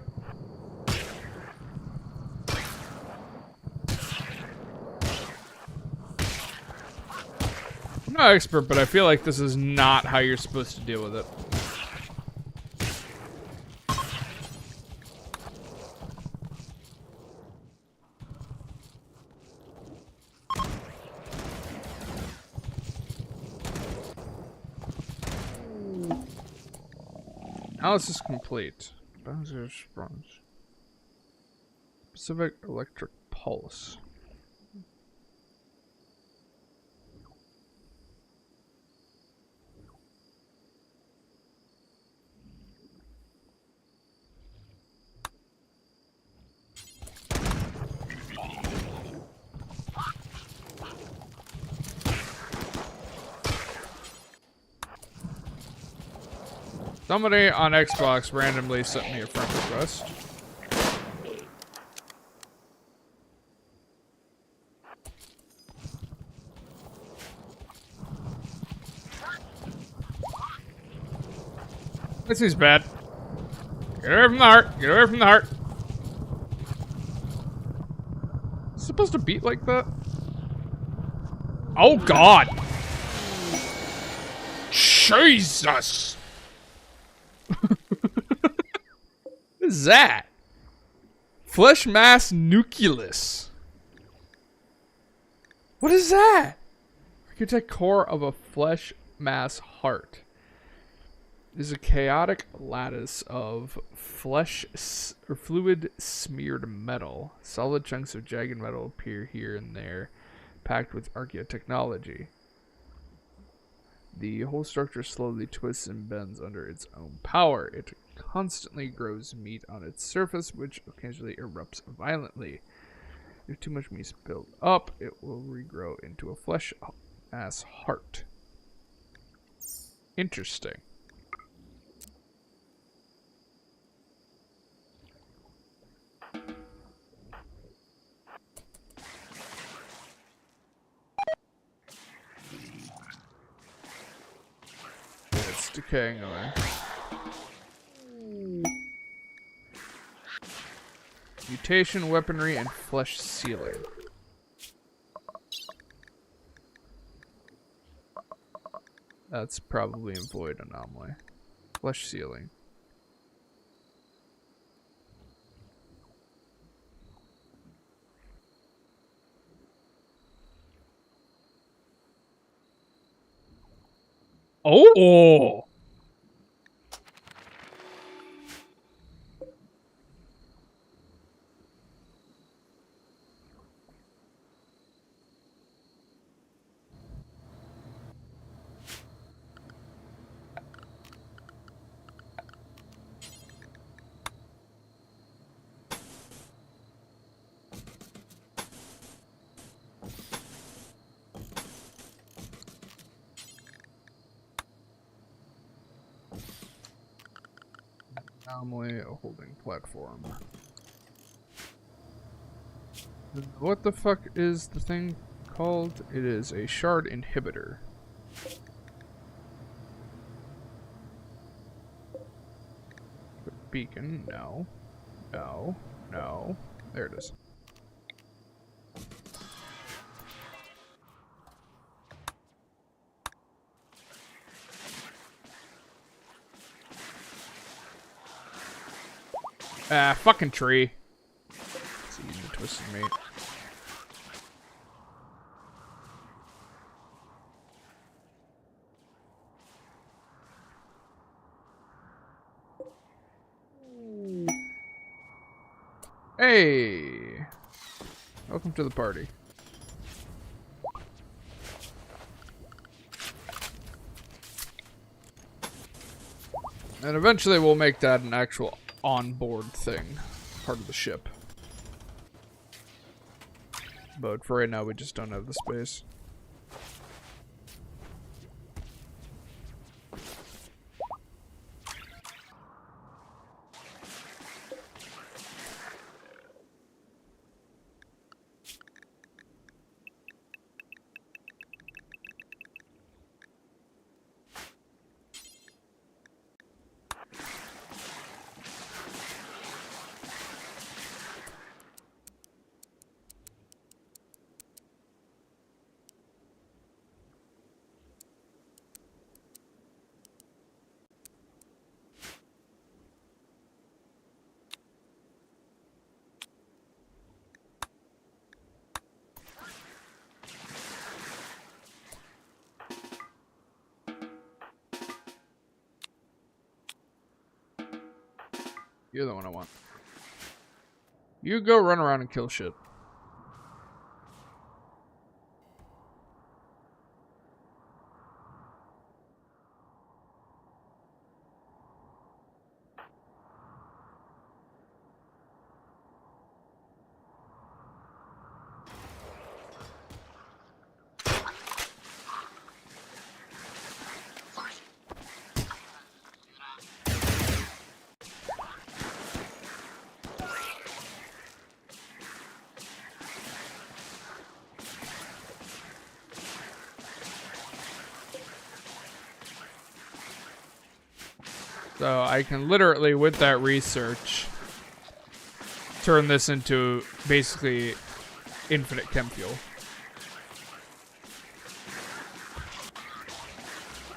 I'm not an expert, but I feel like this is not how you're supposed to deal with it. Analysis complete. Bowser Sprunge. Specific electric pulse. Somebody on Xbox randomly sent me a friend request. This is bad. Get away from the heart. Get away from the heart. Is it supposed to beat like that? Oh God. Jesus. is that? Flesh mass nucleus. What is that? Architect core of a flesh mass heart. Is a chaotic lattice of flesh or fluid smeared metal. Solid chunks of jagged metal appear here and there, packed with archaeotechnology. The whole structure slowly twists and bends under its own power. It constantly grows meat on its surface, which occasionally erupts violently. If too much meat is built up, it will regrow into a flesh-ass heart. Interesting. It's decaying away. Mutation, weaponry, and flesh sealing. That's probably a void anomaly. Flesh sealing. Oh! Anomaly, a holding platform. What the fuck is the thing called? It is a shard inhibitor. Beacon, no. No. No. There it is. Ah, fucking tree. It's eating the twisted meat. Hey! Welcome to the party. And eventually we'll make that an actual onboard thing. Part of the ship. But for right now we just don't have the space. You're the one I want. You go run around and kill shit. So I can literally, with that research, turn this into basically infinite chem fuel.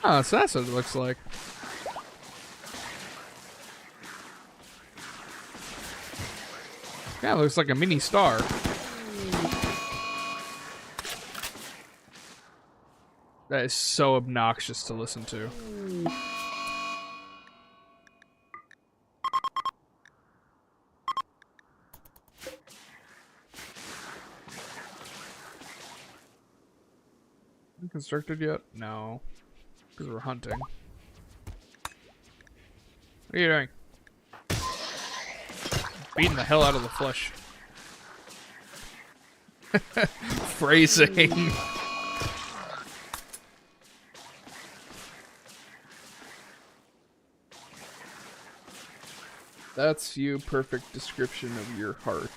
Oh, so that's what it looks like. Yeah, it looks like a mini star. That is so obnoxious to listen to. Constructed yet? No. Because we're hunting. What are you doing? Beating the hell out of the flesh. Phrasing. That's you, perfect description of your heart.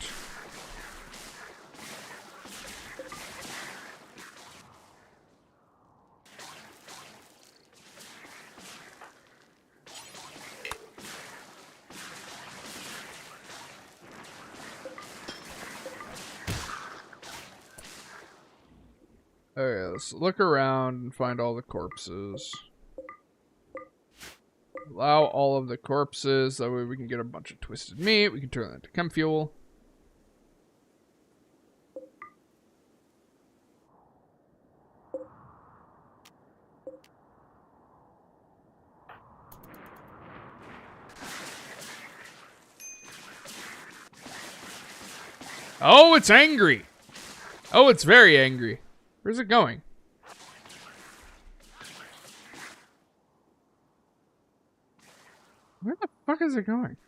Okay, let's look around and find all the corpses. Allow all of the corpses, that way we can get a bunch of twisted meat, we can turn that into chem fuel. Oh, it's angry! Oh, it's very angry. Where's it going? Where the fuck is it going?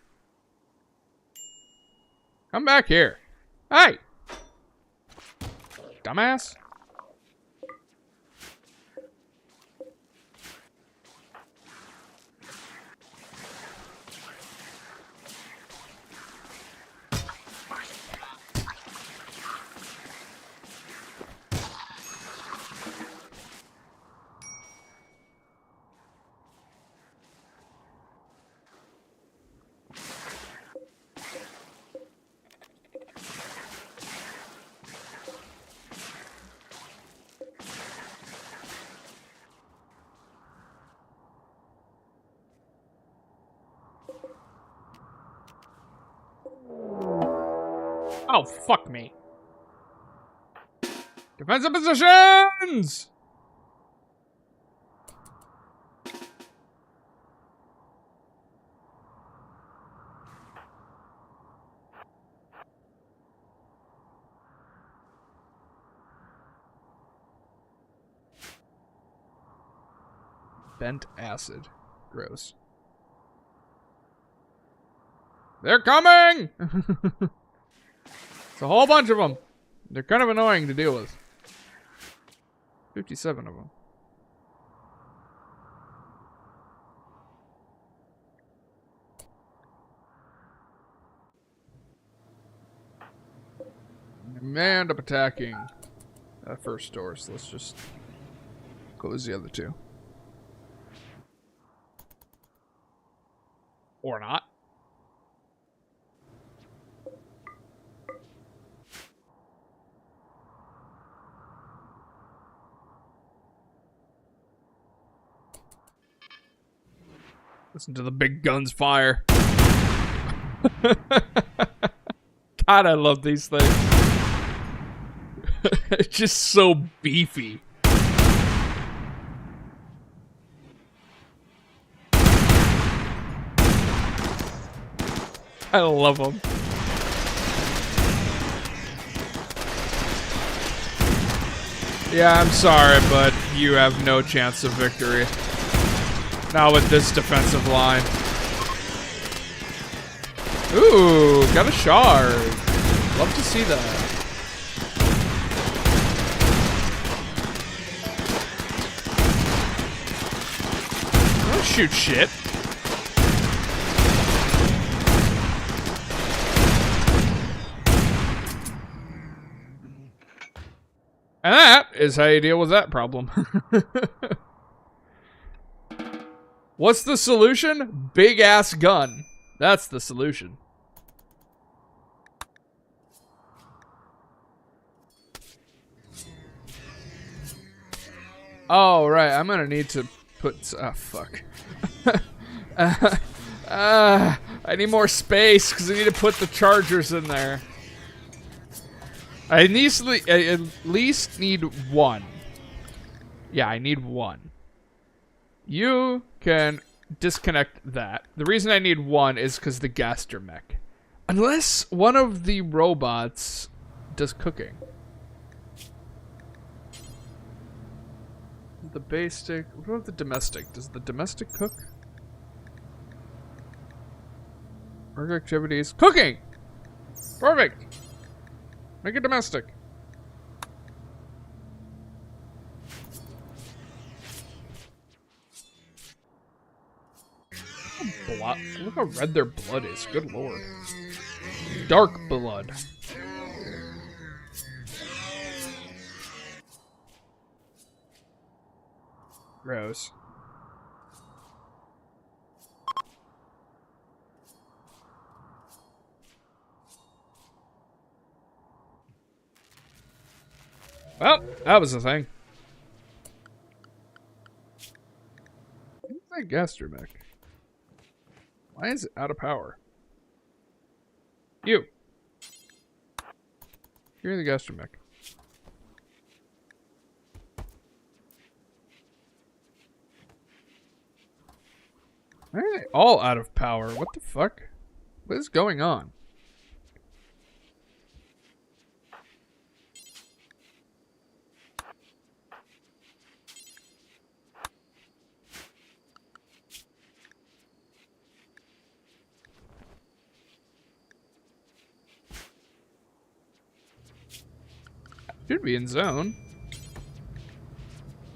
Come back here. Hey! Dumbass. Oh, fuck me. Defensive positions! Bent acid. Gross. They're coming! It's a whole bunch of them. They're kind of annoying to deal with. 57 of them. And up attacking that first door, so let's just close the other two. Or not. Listen to the big guns fire. God, I love these things. It's just so beefy. I love them. Yeah, I'm sorry, but you have no chance of victory. Not with this defensive line. Ooh, got a shard. Love to see that. Don't shoot shit. And that is how you deal with that problem. What's the solution? Big ass gun. That's the solution. Oh, right. I'm gonna need to put... Ah, fuck. I need more space because I need to put the chargers in there. I at least need one. Yeah, I need one. You can disconnect that. The reason I need one is because the gastromech. Unless one of the robots does cooking. The basic. What about the domestic? Does the domestic cook? Work activities. Cooking! Perfect! Make it domestic. Look how red their blood is. Good lord. Dark blood. Gross. Well, that was the thing. What's that gastromech? Why is it out of power? You. You're the gastromech. Why are they all out of power? What the fuck? What is going on? Should be in zone.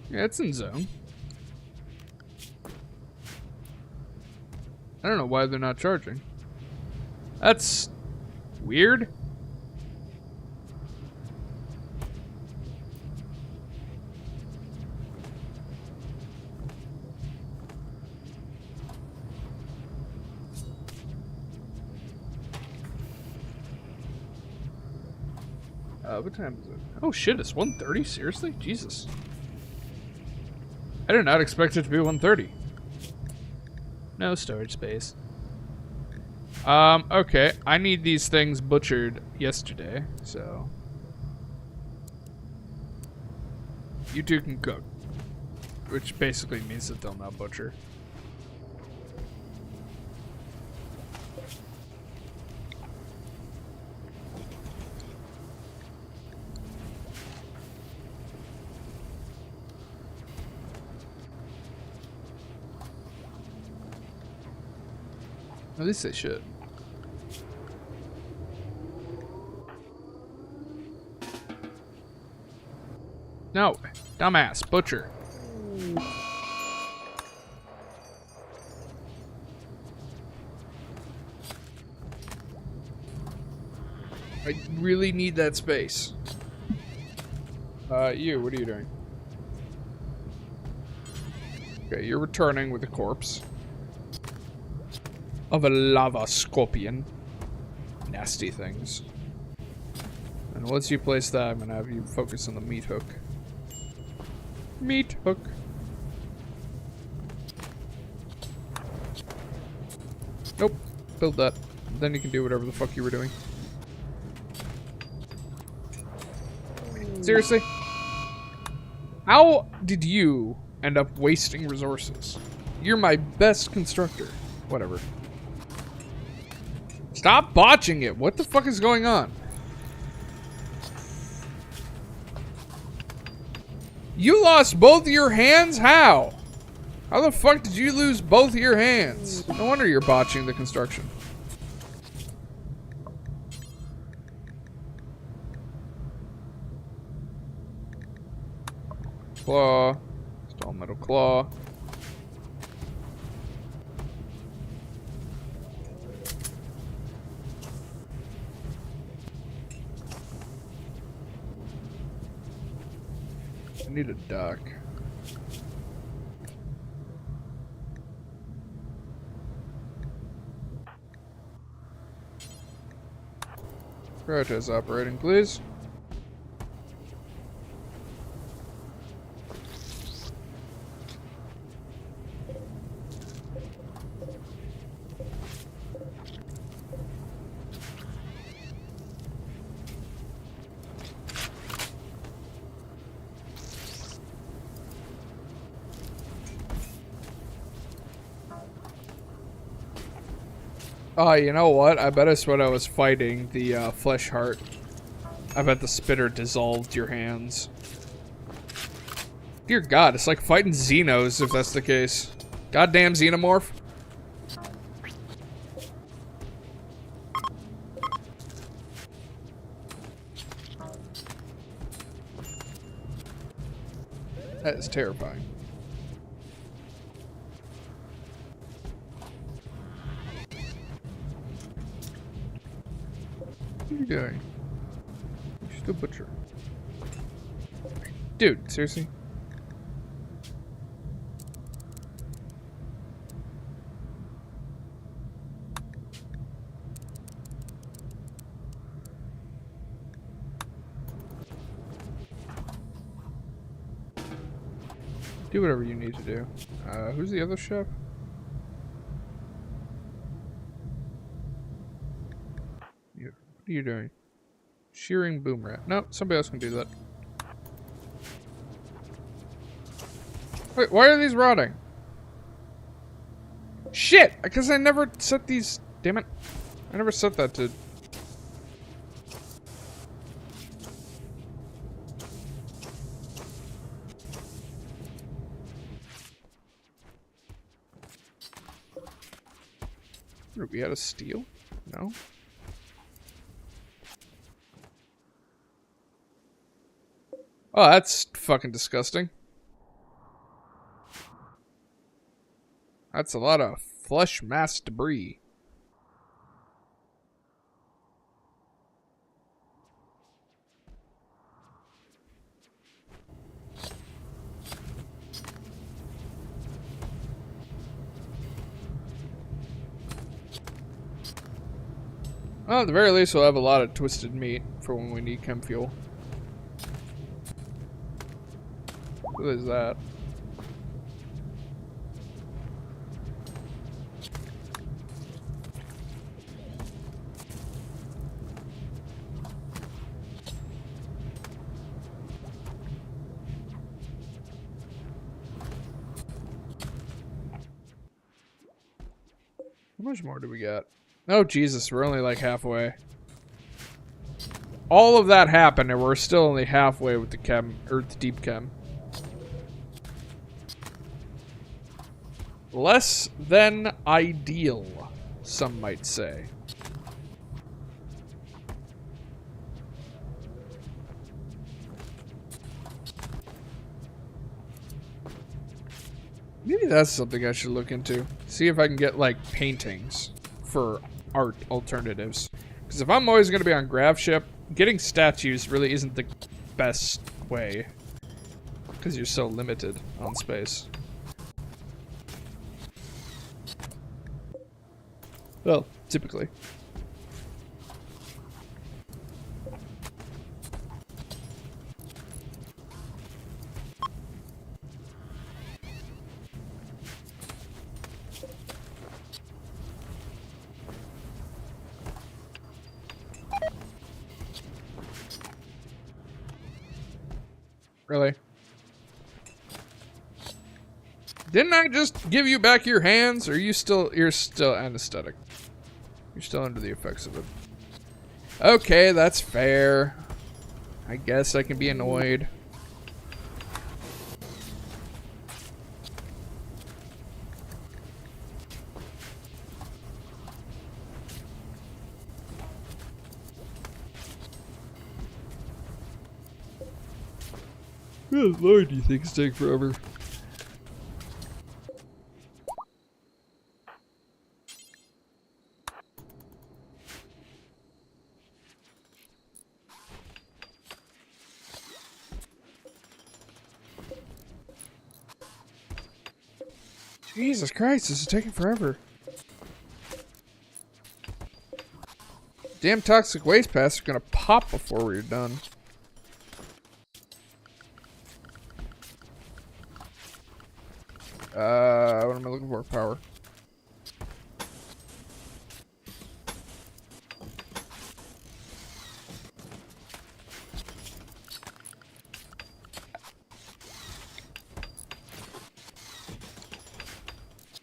Yeah, it's in zone. I don't know why they're not charging. That's weird. What time is it? Oh shit, it's 1:30? Seriously? Jesus. I did not expect it to be 1:30. No storage space. Okay. I need these things butchered yesterday, so. You two can cook. Which basically means that they'll not butcher. At least they should. No, dumbass, butcher. I really need that space. You, what are you doing? Okay, you're returning with a corpse of a lava scorpion. Nasty things. And once you place that, I'm gonna have you focus on the meat hook. Meat hook. Nope. Build that. Then you can do whatever the fuck you were doing. Seriously? How did you end up wasting resources? You're my best constructor. Whatever. Stop botching it. What the fuck is going on? You lost both your hands? How? How the fuck did you lose both your hands? No wonder you're botching the construction. Claw. Stall metal claw. I need a dock. Prioritize operating, please. Oh, you know what? I bet it's when I was fighting the flesh heart. I bet the spitter dissolved your hands. Dear God, it's like fighting Xenos if that's the case. Goddamn Xenomorph. That is terrifying. What are you doing? You're still butcher. Dude, seriously? Do whatever you need to do. Who's the other chef? You. What are you doing? Shearing boom rat. No, somebody else can do that. Wait, why are these rotting? Shit! Because I never set these... Damn it. I never set that to... Are we out of steel? No? Oh, that's fucking disgusting. That's a lot of flesh mass debris. Well, at the very least, we'll have a lot of twisted meat for when we need chem fuel. What is that? How much more do we got? Oh, Jesus, we're only like halfway. All of that happened, and we're still only halfway with the chem, or the deep chem. Less than ideal, some might say. Maybe that's something I should look into. See if I can get, like, paintings for art alternatives. Because if I'm always going to be on Grav Ship, getting statues really isn't the best way. Because you're so limited on space. Well, typically. Really? Didn't I just give you back your hands? Or you're still anesthetic? You're still under the effects of it. Okay, that's fair. I guess I can be annoyed. Good Lord, do you think it's take forever? Jesus Christ, this is taking forever. Damn toxic waste paths are gonna pop before we're done. What am I looking for? Power.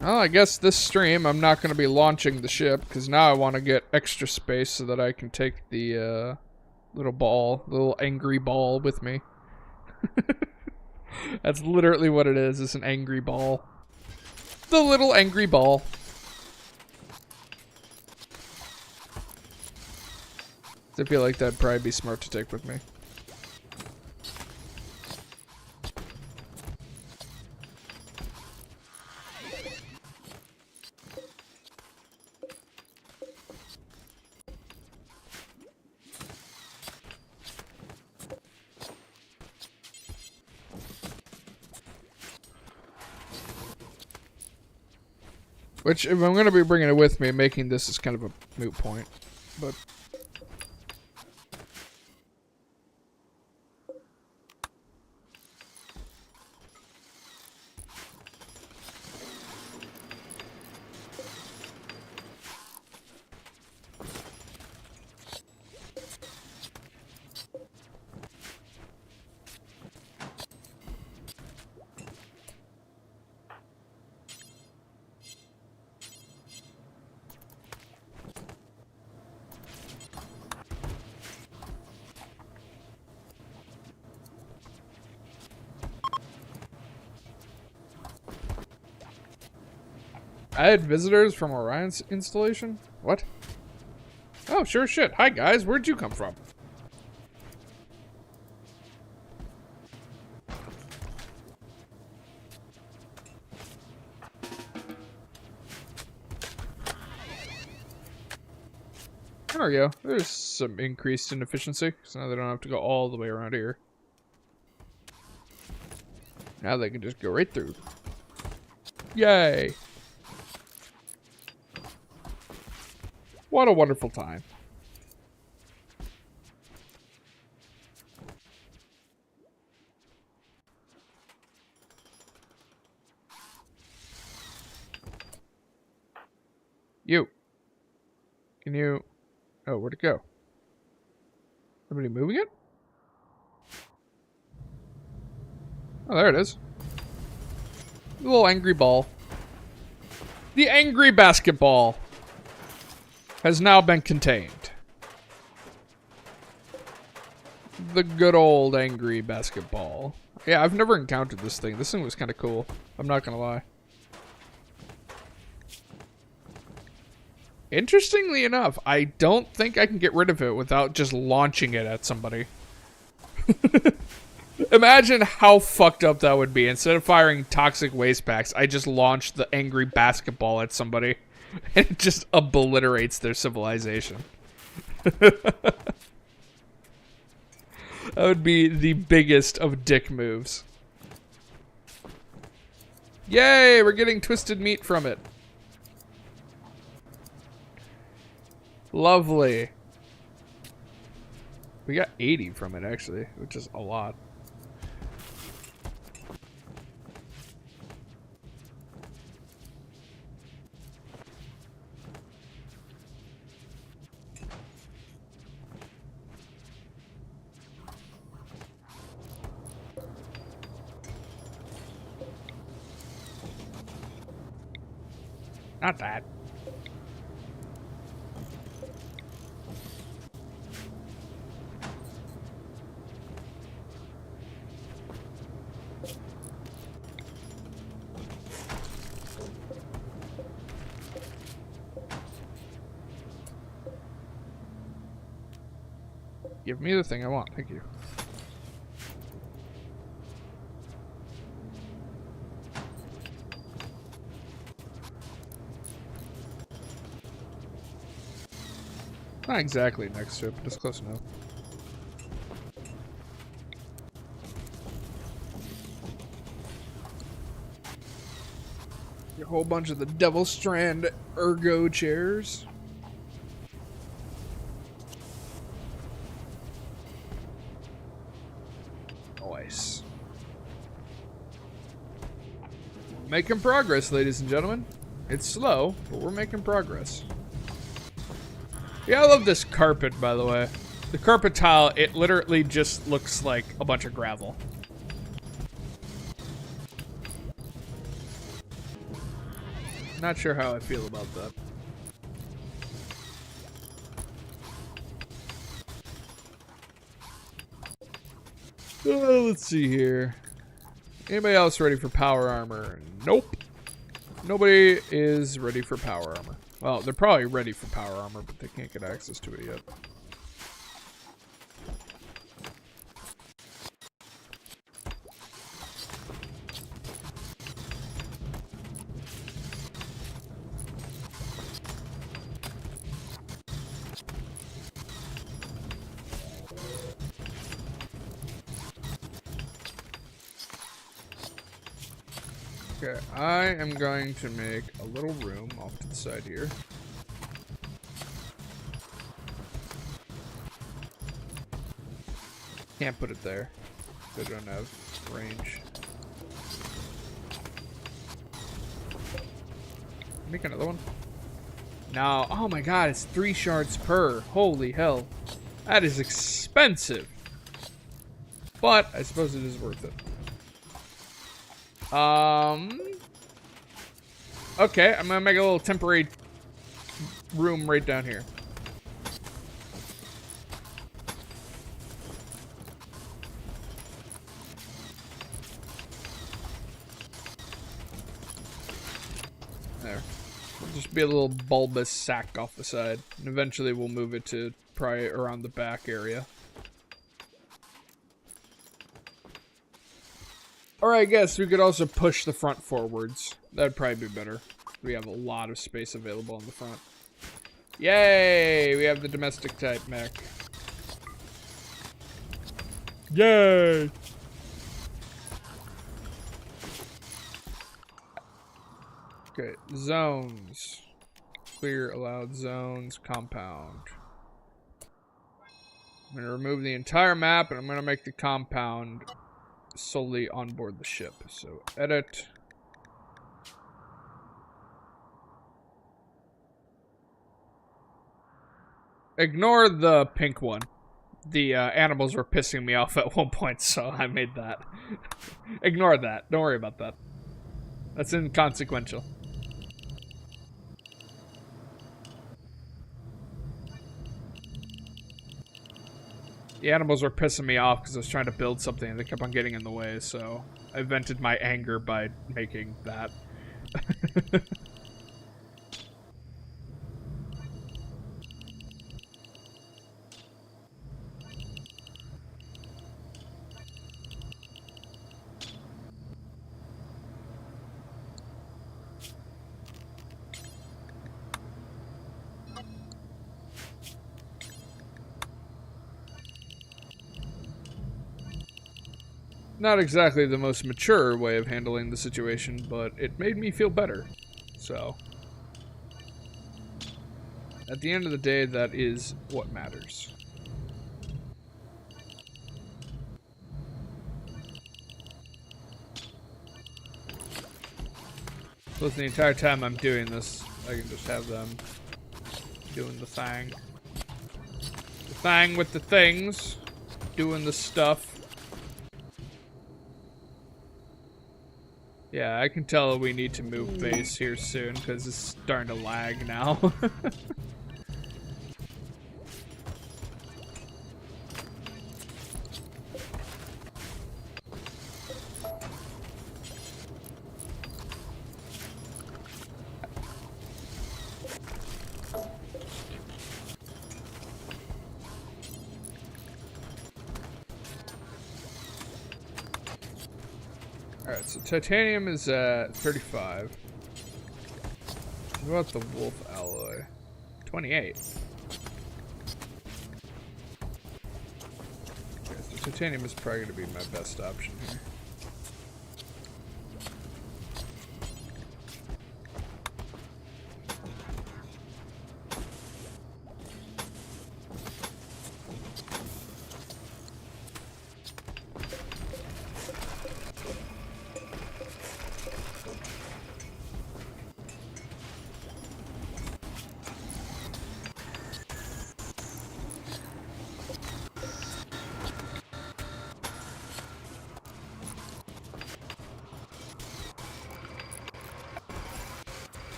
Well, I guess this stream I'm not going to be launching the ship, because now I want to get extra space so that I can take the little angry ball with me. That's literally what it is. It's an angry ball. The little angry ball. I feel like that'd probably be smart to take with me. Which, if I'm going to be bringing it with me, making this is kind of a moot point. But... I had visitors from Orion's installation? What? Oh, sure shit. Hi, guys. Where'd you come from? There we go. There's some increased in efficiency, so now they don't have to go all the way around here. Now they can just go right through. Yay! What a wonderful time. You. Can you... Oh, where'd it go? Somebody moving it? Oh, there it is. The little angry ball. The angry basketball has now been contained. The good old angry basketball. Yeah, I've never encountered this thing. This thing was kind of cool. I'm not gonna lie. Interestingly enough, I don't think I can get rid of it without just launching it at somebody. Imagine how fucked up that would be. Instead of firing toxic waste packs, I just launched the angry basketball at somebody. And it just obliterates their civilization. That would be the biggest of dick moves. Yay, we're getting twisted meat from it. Lovely. We got 80 from it, actually, which is a lot. Not that. Give me the thing I want, thank you. Not exactly next to it, but it's close enough. A whole bunch of the Devil Strand ergo chairs. Nice. Making progress, ladies and gentlemen. It's slow, but we're making progress. Yeah, I love this carpet, by the way. The carpet tile, it literally just looks like a bunch of gravel. Not sure how I feel about that. Let's see here. Anybody else ready for power armor? Nope. Nobody is ready for power armor. Well, they're probably ready for power armor, but they can't get access to it yet. Okay, I am going to make a little room off to the side here. Can't put it there. They don't have range. Make another one. No, oh my god, it's 3 shards per. Holy hell. That is expensive. But I suppose it is worth it. Okay, I'm gonna make a little temporary room right down here. There. It'll just be a little bulbous sack off the side. And eventually we'll move it to probably around the back area. Or I guess we could also push the front forwards. That'd probably be better. We have a lot of space available in the front. Yay! We have the domestic type mech. Yay! Okay, zones. Clear allowed zones, compound. I'm gonna remove the entire map and I'm gonna make the compound solely on board the ship. So edit. Ignore the pink one. The animals were pissing me off at one point, so I made that. Ignore that. Don't worry about that. That's inconsequential. The animals were pissing me off because I was trying to build something and they kept on getting in the way, so I vented my anger by making that. Not exactly the most mature way of handling the situation, but it made me feel better. So, at the end of the day, that is what matters. Plus, the entire time I'm doing this, I can just have them doing the thing. The thing with the things, doing the stuff. Yeah, I can tell we need to move base here soon because it's starting to lag now. Alright, so titanium is at 35. What about the wolf alloy? 28. Okay, so titanium is probably going to be my best option here.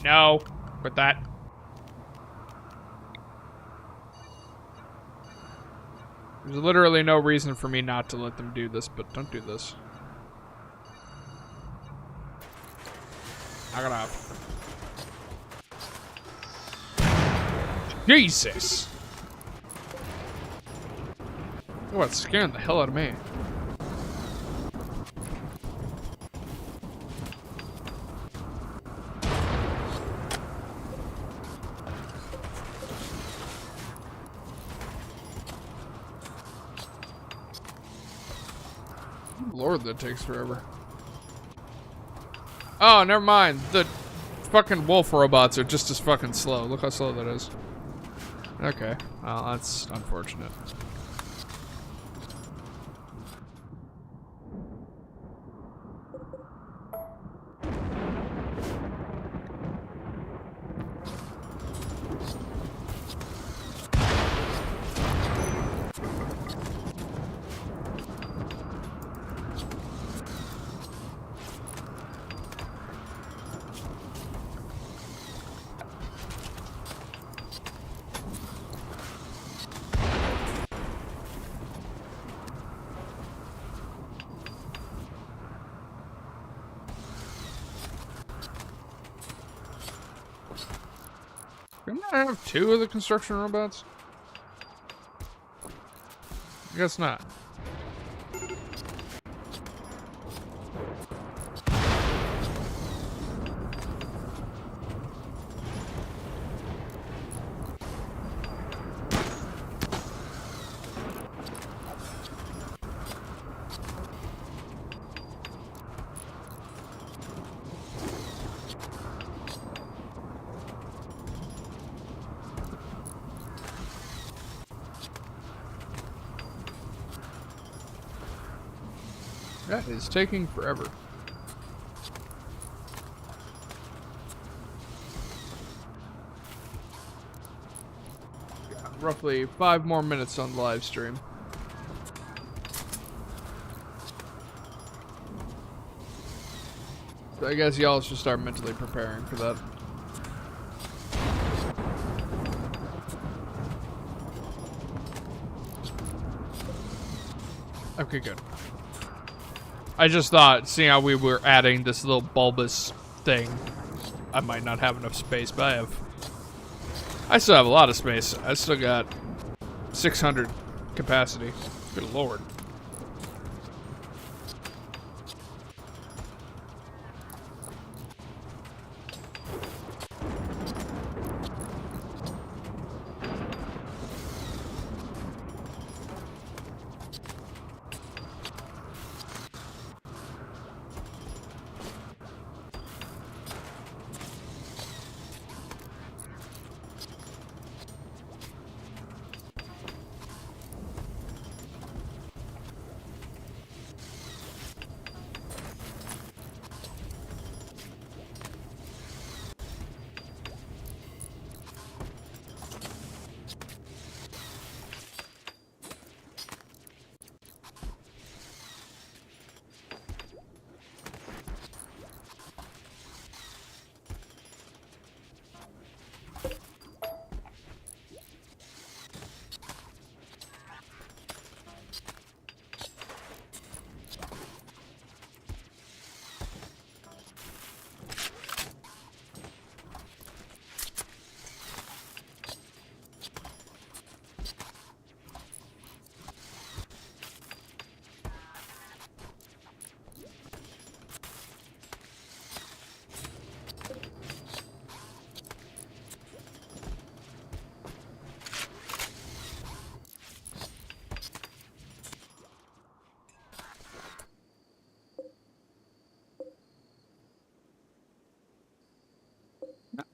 No. Quit that. There's literally no reason for me not to let them do this, but don't do this. Knock it off. Jesus! Oh, it's scaring the hell out of me. Lord, that takes forever. Oh, never mind. The fucking wolf robots are just as fucking slow. Look how slow that is. Okay. Well, that's unfortunate. Didn't I have 2 of the construction robots? I guess not. That is taking forever. Got roughly 5 more minutes on the live stream. So I guess y'all should start mentally preparing for that. Okay, good. I just thought, seeing how we were adding this little bulbous thing, I might not have enough space, but I still have a lot of space. I still got 600 capacity. Good lord.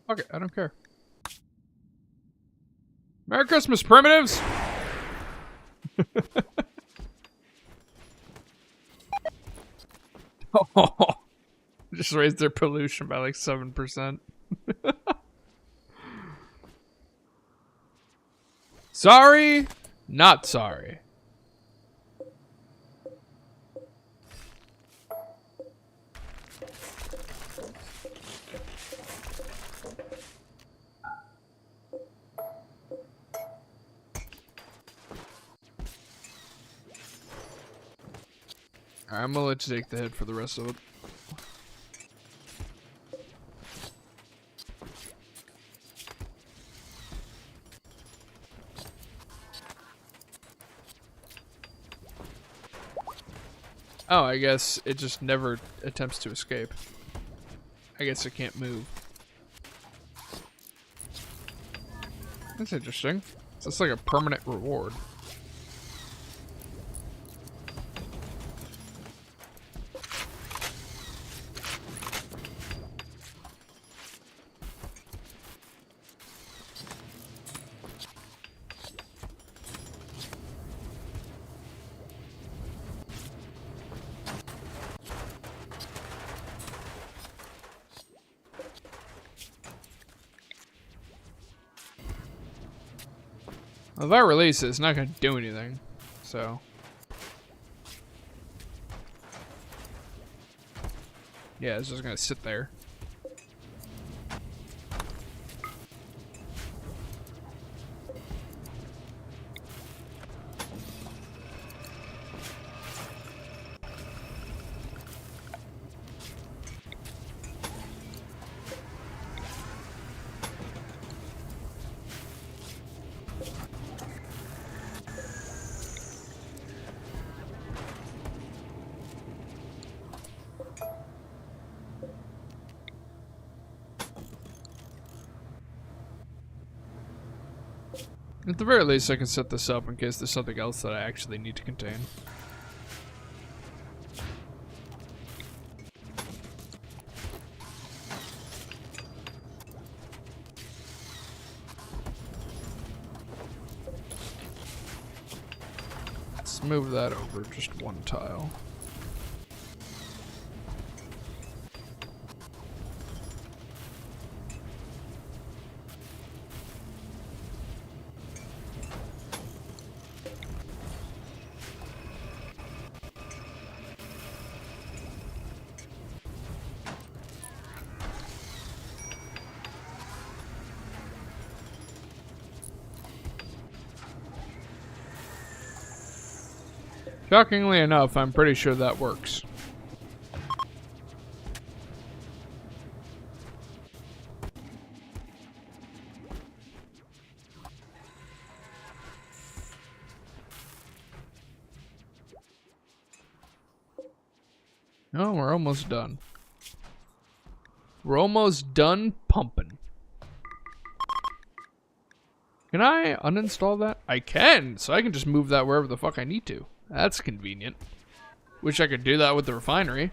Fuck it, I don't care. Merry Christmas, primitives! Oh, just raised their pollution by like 7%. Sorry, not sorry. I'm gonna let you take the hit for the rest of it. Oh, I guess it just never attempts to escape. I guess it can't move. That's interesting. So it's like a permanent reward. Well, if I release it, it's not going to do anything. So. Yeah, it's just going to sit there. At the very least, I can set this up in case there's something else that I actually need to contain. Let's move that over just one tile. Shockingly enough, I'm pretty sure that works. No, we're almost done. We're almost done pumping. Can I uninstall that? I can, so I can just move that wherever the fuck I need to. That's convenient. Wish I could do that with the refinery.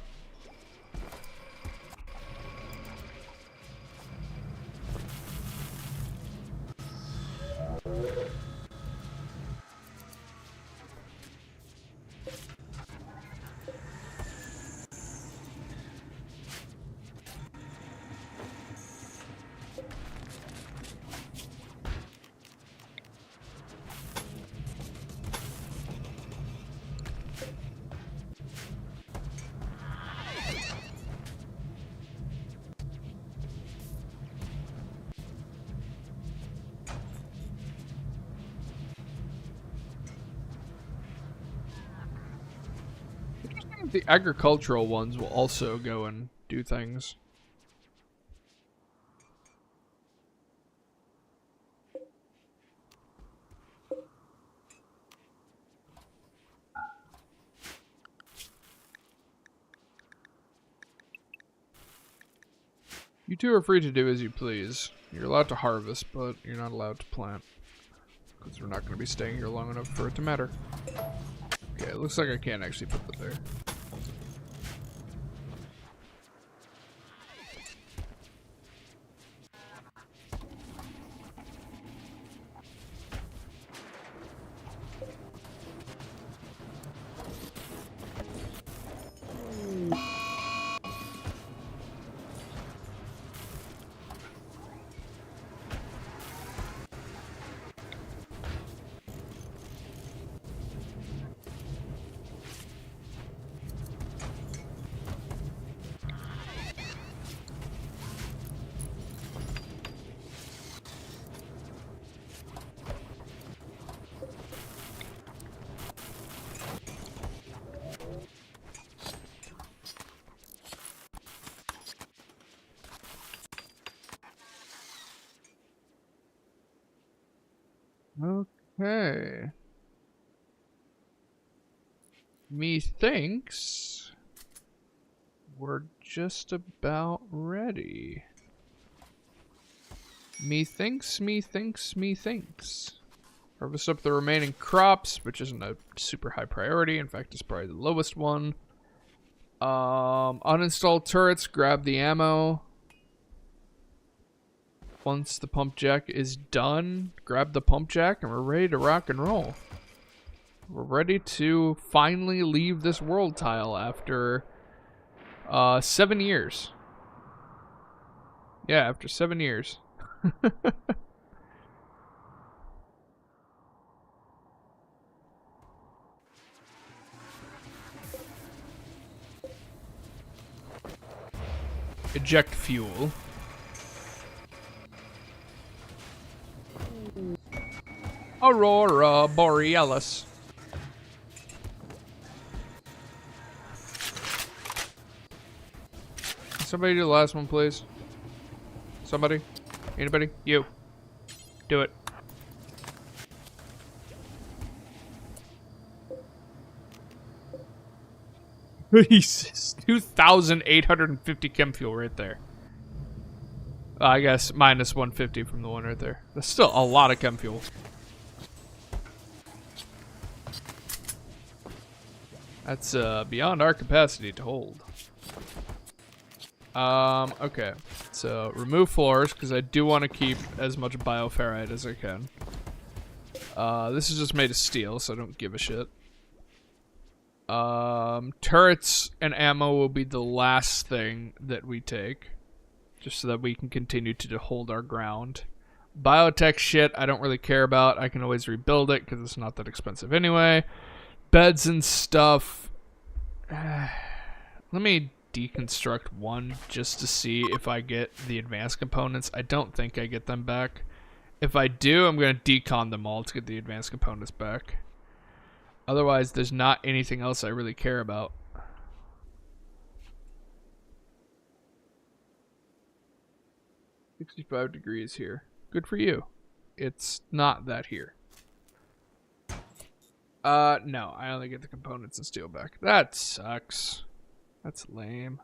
The agricultural ones will also go and do things. You two are free to do as you please. You're allowed to harvest, but you're not allowed to plant. Because we're not going to be staying here long enough for it to matter. Okay, it looks like I can't actually put that there. Okay. Methinks we're just about ready. Methinks. Harvest up the remaining crops, which isn't a super high priority. In fact, it's probably the lowest one. Uninstall turrets, grab the ammo. Once the pump jack is done, grab the pump jack and we're ready to rock and roll. We're ready to finally leave this world tile after 7 years. Yeah, after 7 years. Eject fuel. Aurora Borealis. Somebody do the last one, please. Somebody? Anybody? You. Do it. Jesus. 2,850 chem fuel right there. I guess minus 150 from the one right there. That's still a lot of chem fuel. That's beyond our capacity to hold. Okay. So remove floors because I do want to keep as much bioferrite as I can. This is just made of steel, so I don't give a shit. Turrets and ammo will be the last thing that we take, just so that we can continue to hold our ground. Biotech shit I don't really care about. I can always rebuild it because it's not that expensive anyway. Beds and stuff. Let me deconstruct one just to see if I get the advanced components. I don't think I get them back. If I do, I'm going to decon them all to get the advanced components back. Otherwise, there's not anything else I really care about. "65 degrees here." Good for you. It's not that here. No, I only get the components and steel back. That sucks. That's lame.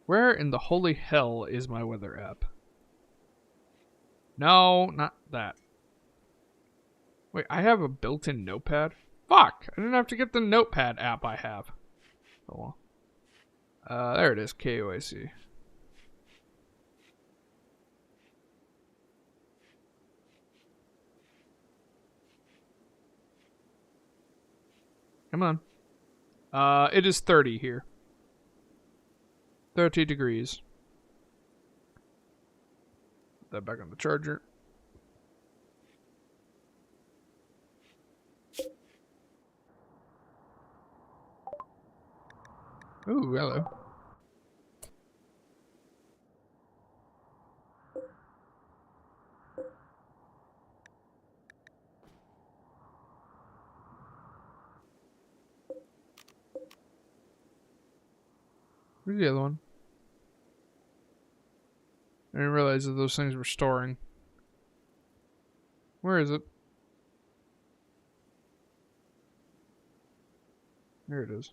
Where in the holy hell is my weather app? No, not that. Wait, I have a built-in notepad? Fuck! I didn't have to get the notepad app I have. Oh well. There it is, KOAC. Come on. It is 30 here. 30 degrees. Put that back on the charger. Ooh, hello. Where's the other one? I didn't realize that those things were storing. Where is it? There it is.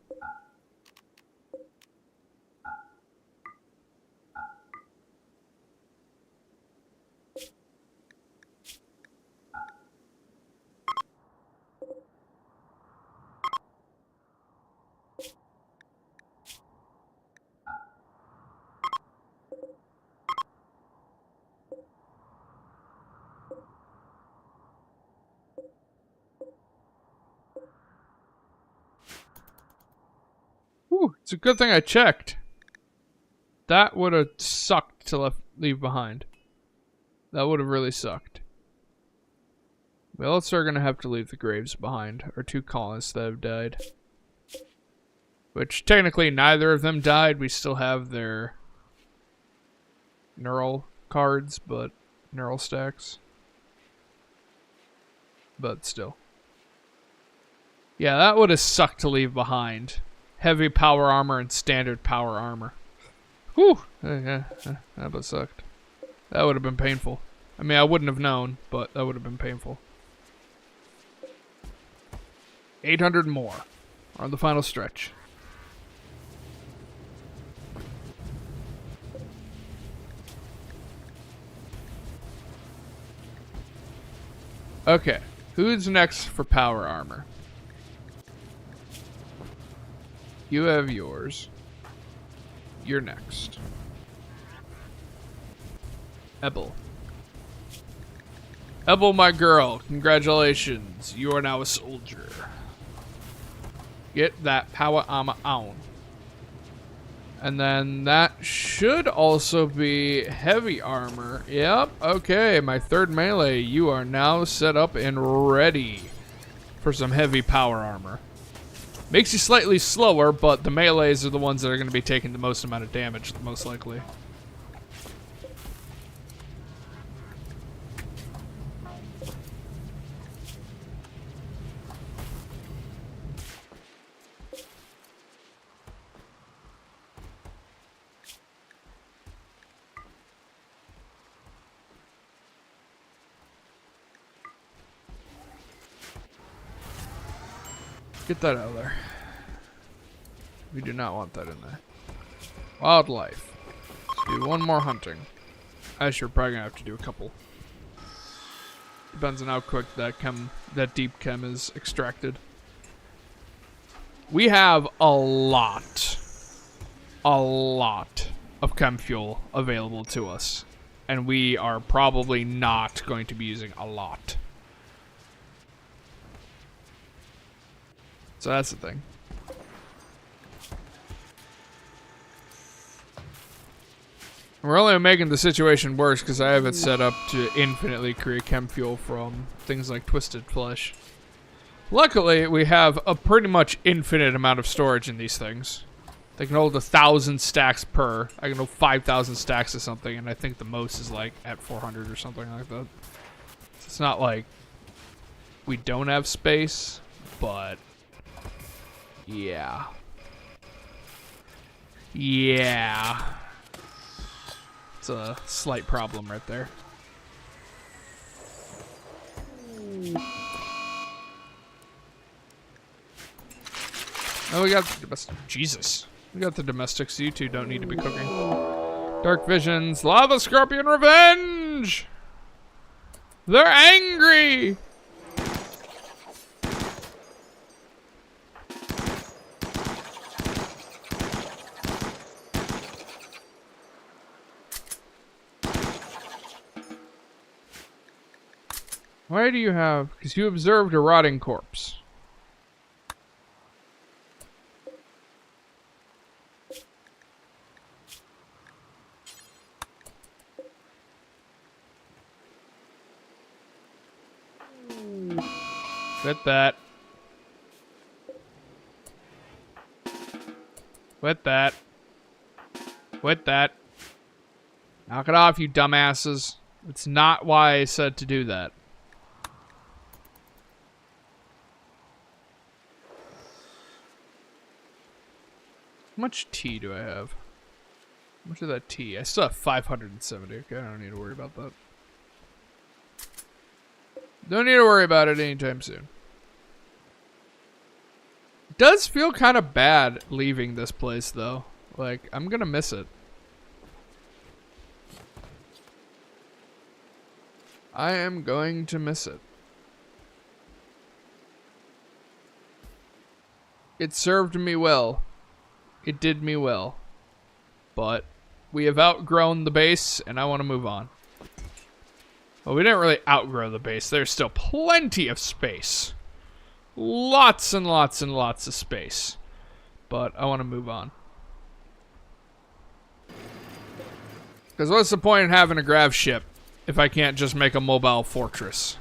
Whew, it's a good thing I checked. That would have sucked to leave behind. That would have really sucked. We also are going to have to leave the graves behind. Our 2 colonists that have died. Which, technically, neither of them died. We still have their neural cards, but neural stacks. But still. Yeah, that would have sucked to leave behind. Heavy power armor and standard power armor. Whew. Yeah, that would have sucked. That would have been painful. I mean, I wouldn't have known, but that would have been painful. 800 more on the final stretch. Okay, who's next for power armor? You have yours. You're next. Ebel. Ebel, my girl, congratulations. You are now a soldier. Get that power armor on. And then that should also be heavy armor. Yep, okay, my third melee. You are now set up and ready for some heavy power armor. Makes you slightly slower, but the melees are the ones that are going to be taking the most amount of damage, most likely. Get that out of there. We do not want that in there. Wildlife. Let's do one more hunting. Actually, we're probably gonna have to do a couple. Depends on how quick that deep chem is extracted. We have a lot of chem fuel available to us, and we are probably not going to be using a lot. So that's the thing. We're only making the situation worse because I have it set up to infinitely create chem fuel from things like twisted flesh. Luckily, we have a pretty much infinite amount of storage in these things. They can hold 1,000 stacks per. I can hold 5,000 stacks of something, and I think the most is like at 400 or something like that. So it's not like we don't have space, but yeah. Yeah. It's a slight problem right there. Oh, we got the domestic. Jesus. We got the domestics. You two don't need to be cooking. Dark Visions. Lava Scorpion Revenge! They're angry! Why do you have... Because you observed a rotting corpse. With that. With that. With that. Knock it off, you dumbasses. It's not why I said to do that. How much tea do I have? How much of that tea? I still have 570. Okay, I don't need to worry about that. Don't need to worry about it anytime soon. It does feel kind of bad leaving this place, though. Like, I'm gonna miss it. I am going to miss it. It served me well. It did me well. But we have outgrown the base, and I want to move on. Well, we didn't really outgrow the base. There's still plenty of space. Lots and lots and lots of space. But I want to move on. Because what's the point in having a grav ship if I can't just make a mobile fortress?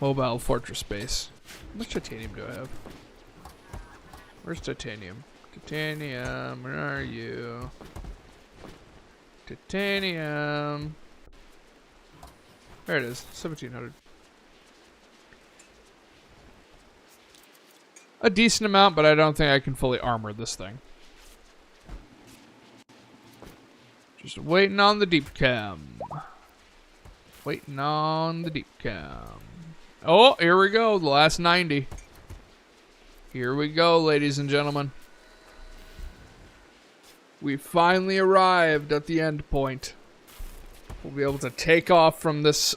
Mobile fortress base. How much titanium do I have? Where's titanium? Titanium, where are you? Titanium. There it is, 1,700. A decent amount, but I don't think I can fully armor this thing. Just waiting on the deep cam. Waiting on the deep cam. Oh, here we go. The last 90. Here we go, ladies and gentlemen. We finally arrived at the end point. We'll be able to take off from this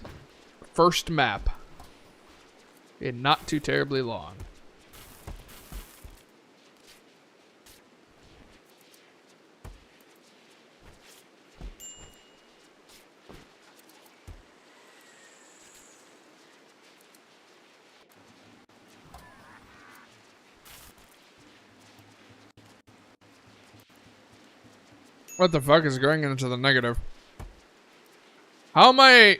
first map in not too terribly long. What the fuck is going into the negative? How am I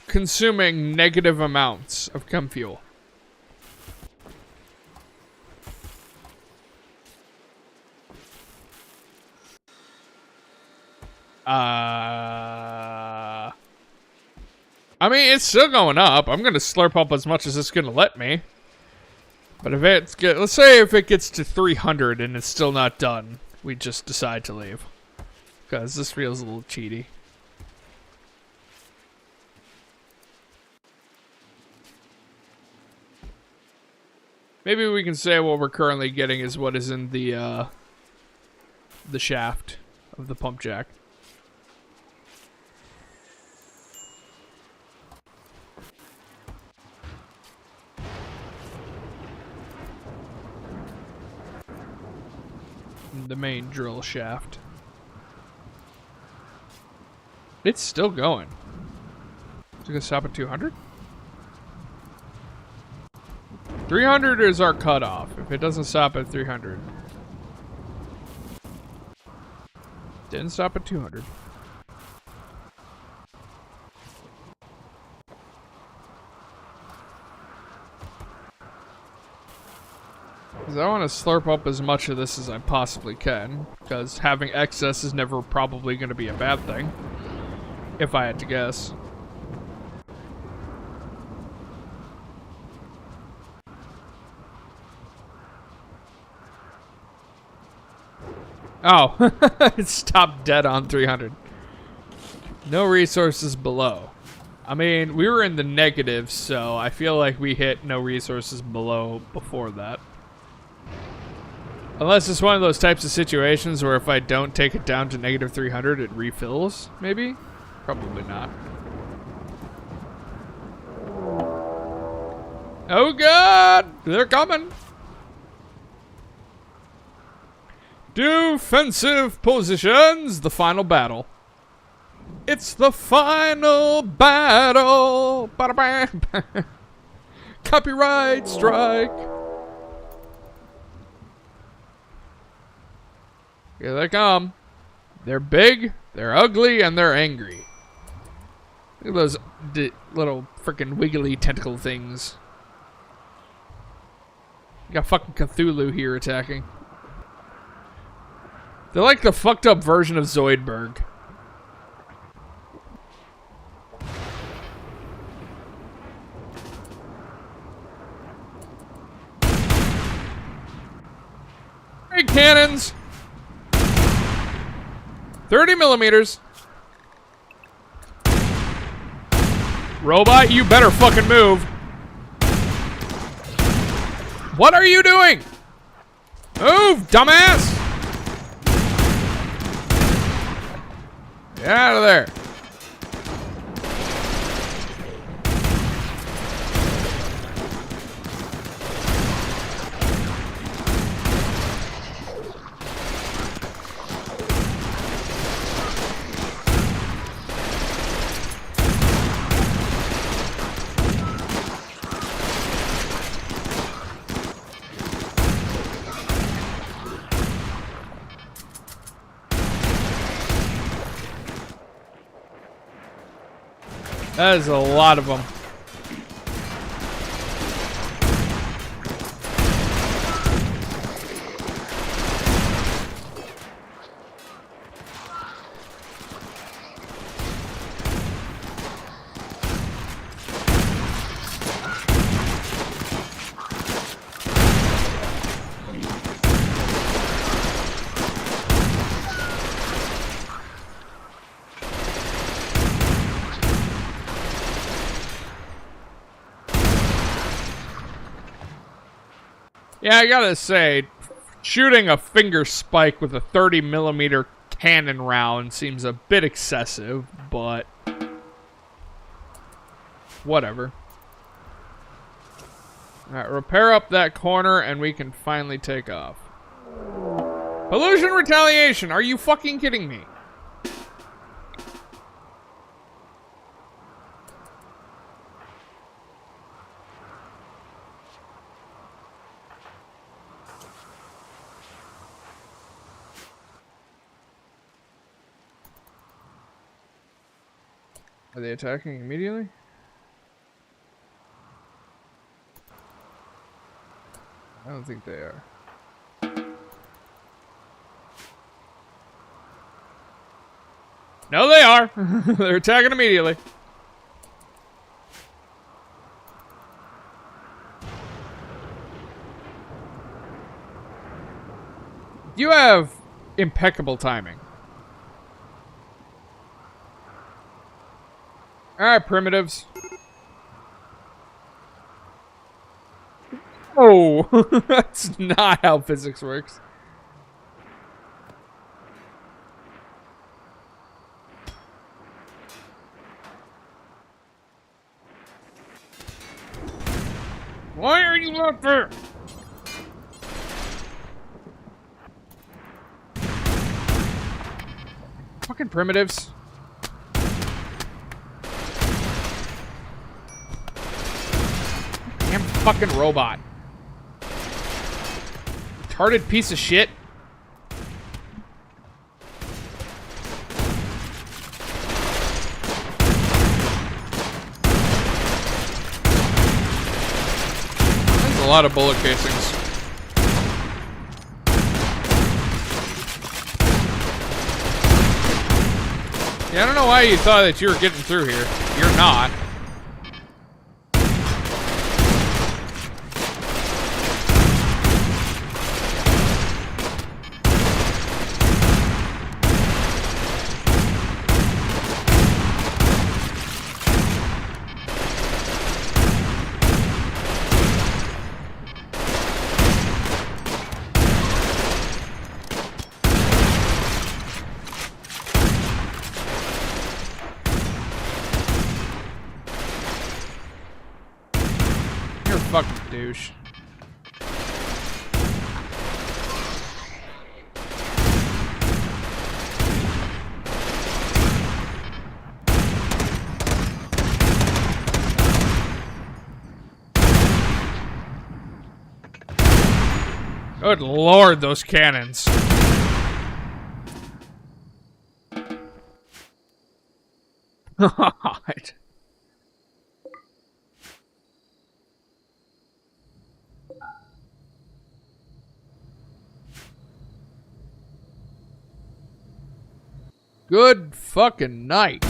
consuming negative amounts of chem fuel? I mean, it's still going up. I'm gonna slurp up as much as it's gonna let me. But if it's get, let's say if it gets to 300 and it's still not done, we just decide to leave. Because this feels a little cheaty. Maybe we can say what we're currently getting is what is in the shaft of the pump jack. The main drill shaft. It's still going. Is it gonna stop at 200? 300 is our cutoff. If it doesn't stop at 300. Didn't stop at 200. Because I want to slurp up as much of this as I possibly can. Because having excess is never probably going to be a bad thing. If I had to guess. Oh, it stopped dead on 300. No resources below. I mean, we were in the negative, so I feel like we hit no resources below before that. Unless it's one of those types of situations where if I don't take it down to negative 300, it refills, maybe? Probably not. Oh god! They're coming! Defensive positions! The final battle. It's the final battle! Ba-da-bam. Copyright strike! Here they come. They're big, they're ugly, and they're angry. Look at those little freaking wiggly tentacle things. You got fucking Cthulhu here attacking. They're like the fucked up version of Zoidberg. Great cannons! 30 millimeters. Robot, you better fucking move. What are you doing? Move, dumbass! Get out of there. That is a lot of them. Yeah, I gotta say, shooting a finger spike with a 30mm cannon round seems a bit excessive, but whatever. Alright, repair up that corner and we can finally take off. Pollution retaliation! Are you fucking kidding me? Are they attacking immediately? I don't think they are. No, they are. They're attacking immediately. You have impeccable timing. Alright, primitives. Oh, that's not how physics works. Why are you not there? Fucking primitives. Damn fucking robot. Retarded piece of shit. That's a lot of bullet casings. Yeah, I don't know why you thought that you were getting through here. You're not. Fucking douche. Good lord, those cannons. God. Good fucking night.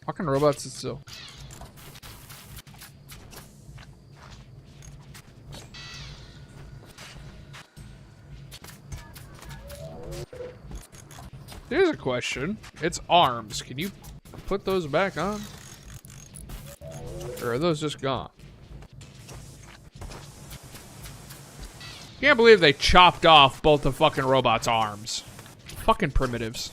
Fucking robots is still. Here's a question. It's arms. Can you put those back on? Or are those just gone? Can't believe they chopped off both the fucking robot's arms. Fucking primitives.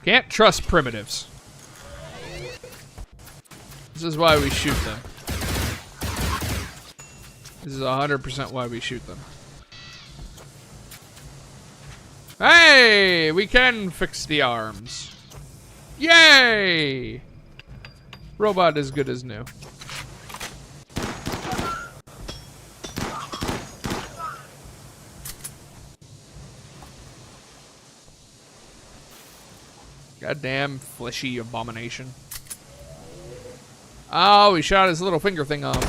Can't trust primitives. This is why we shoot them. This is 100% why we shoot them. Hey! We can fix the arms. Yay! Robot as good as new. Goddamn fleshy abomination. Oh, he shot his little finger thing off.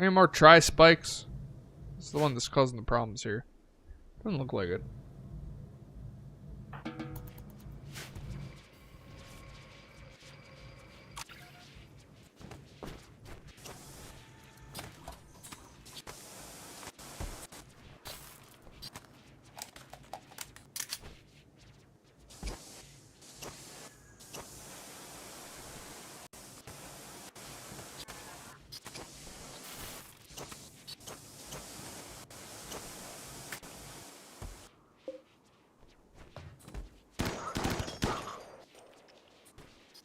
Any more tri-spikes? It's the one that's causing the problems here. Doesn't look like it.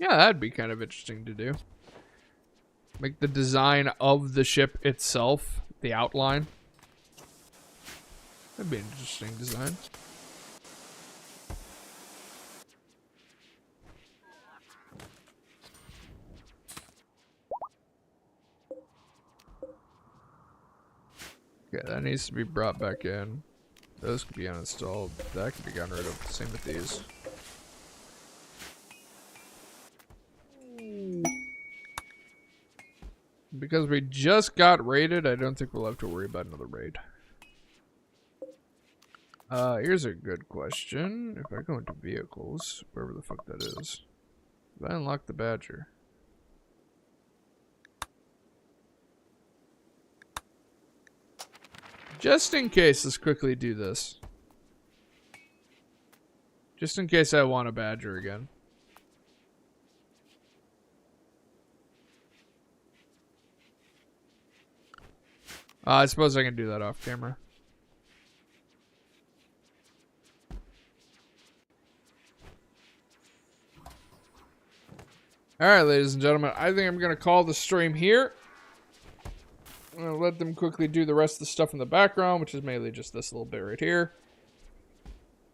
Yeah, that'd be kind of interesting to do. Make the design of the ship itself, the outline. That'd be an interesting design. Okay, that needs to be brought back in. Those could be uninstalled. That could be gotten rid of. Same with these. Because we just got raided, I don't think we'll have to worry about another raid. Here's a good question. If I go into vehicles, wherever the fuck that is, if I unlock the Badger. Just in case, let's quickly do this. Just in case I want a Badger again. I suppose I can do that off camera. Alright, ladies and gentlemen, I think I'm going to call the stream here. I'm going to let them quickly do the rest of the stuff in the background, which is mainly just this little bit right here.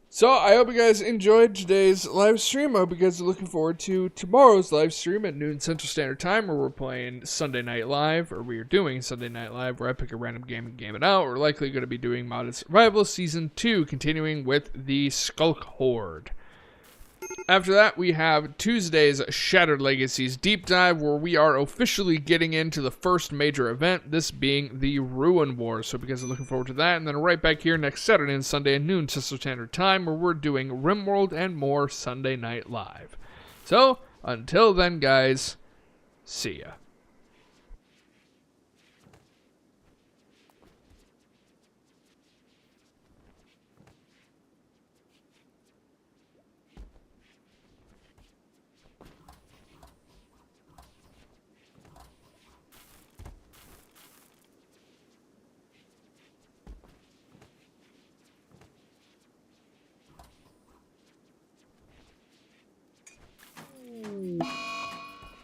So, I hope you guys enjoyed today's live stream. I hope you guys are looking forward to tomorrow's live stream at noon Central Standard Time, where we're playing Sunday Night Live, or we are doing Sunday Night Live, where I pick a random game and game it out. We're likely going to be doing Modded Survival Season 2, continuing with the Skulk Horde. After that, we have Tuesday's Shattered Legacies Deep Dive, where we are officially getting into the first major event, this being the Ruin War. So you guys are looking forward to that. And then right back here next Saturday and Sunday at noon Central Standard Time, where we're doing Rimworld and more Sunday Night Live. So, until then, guys, see ya.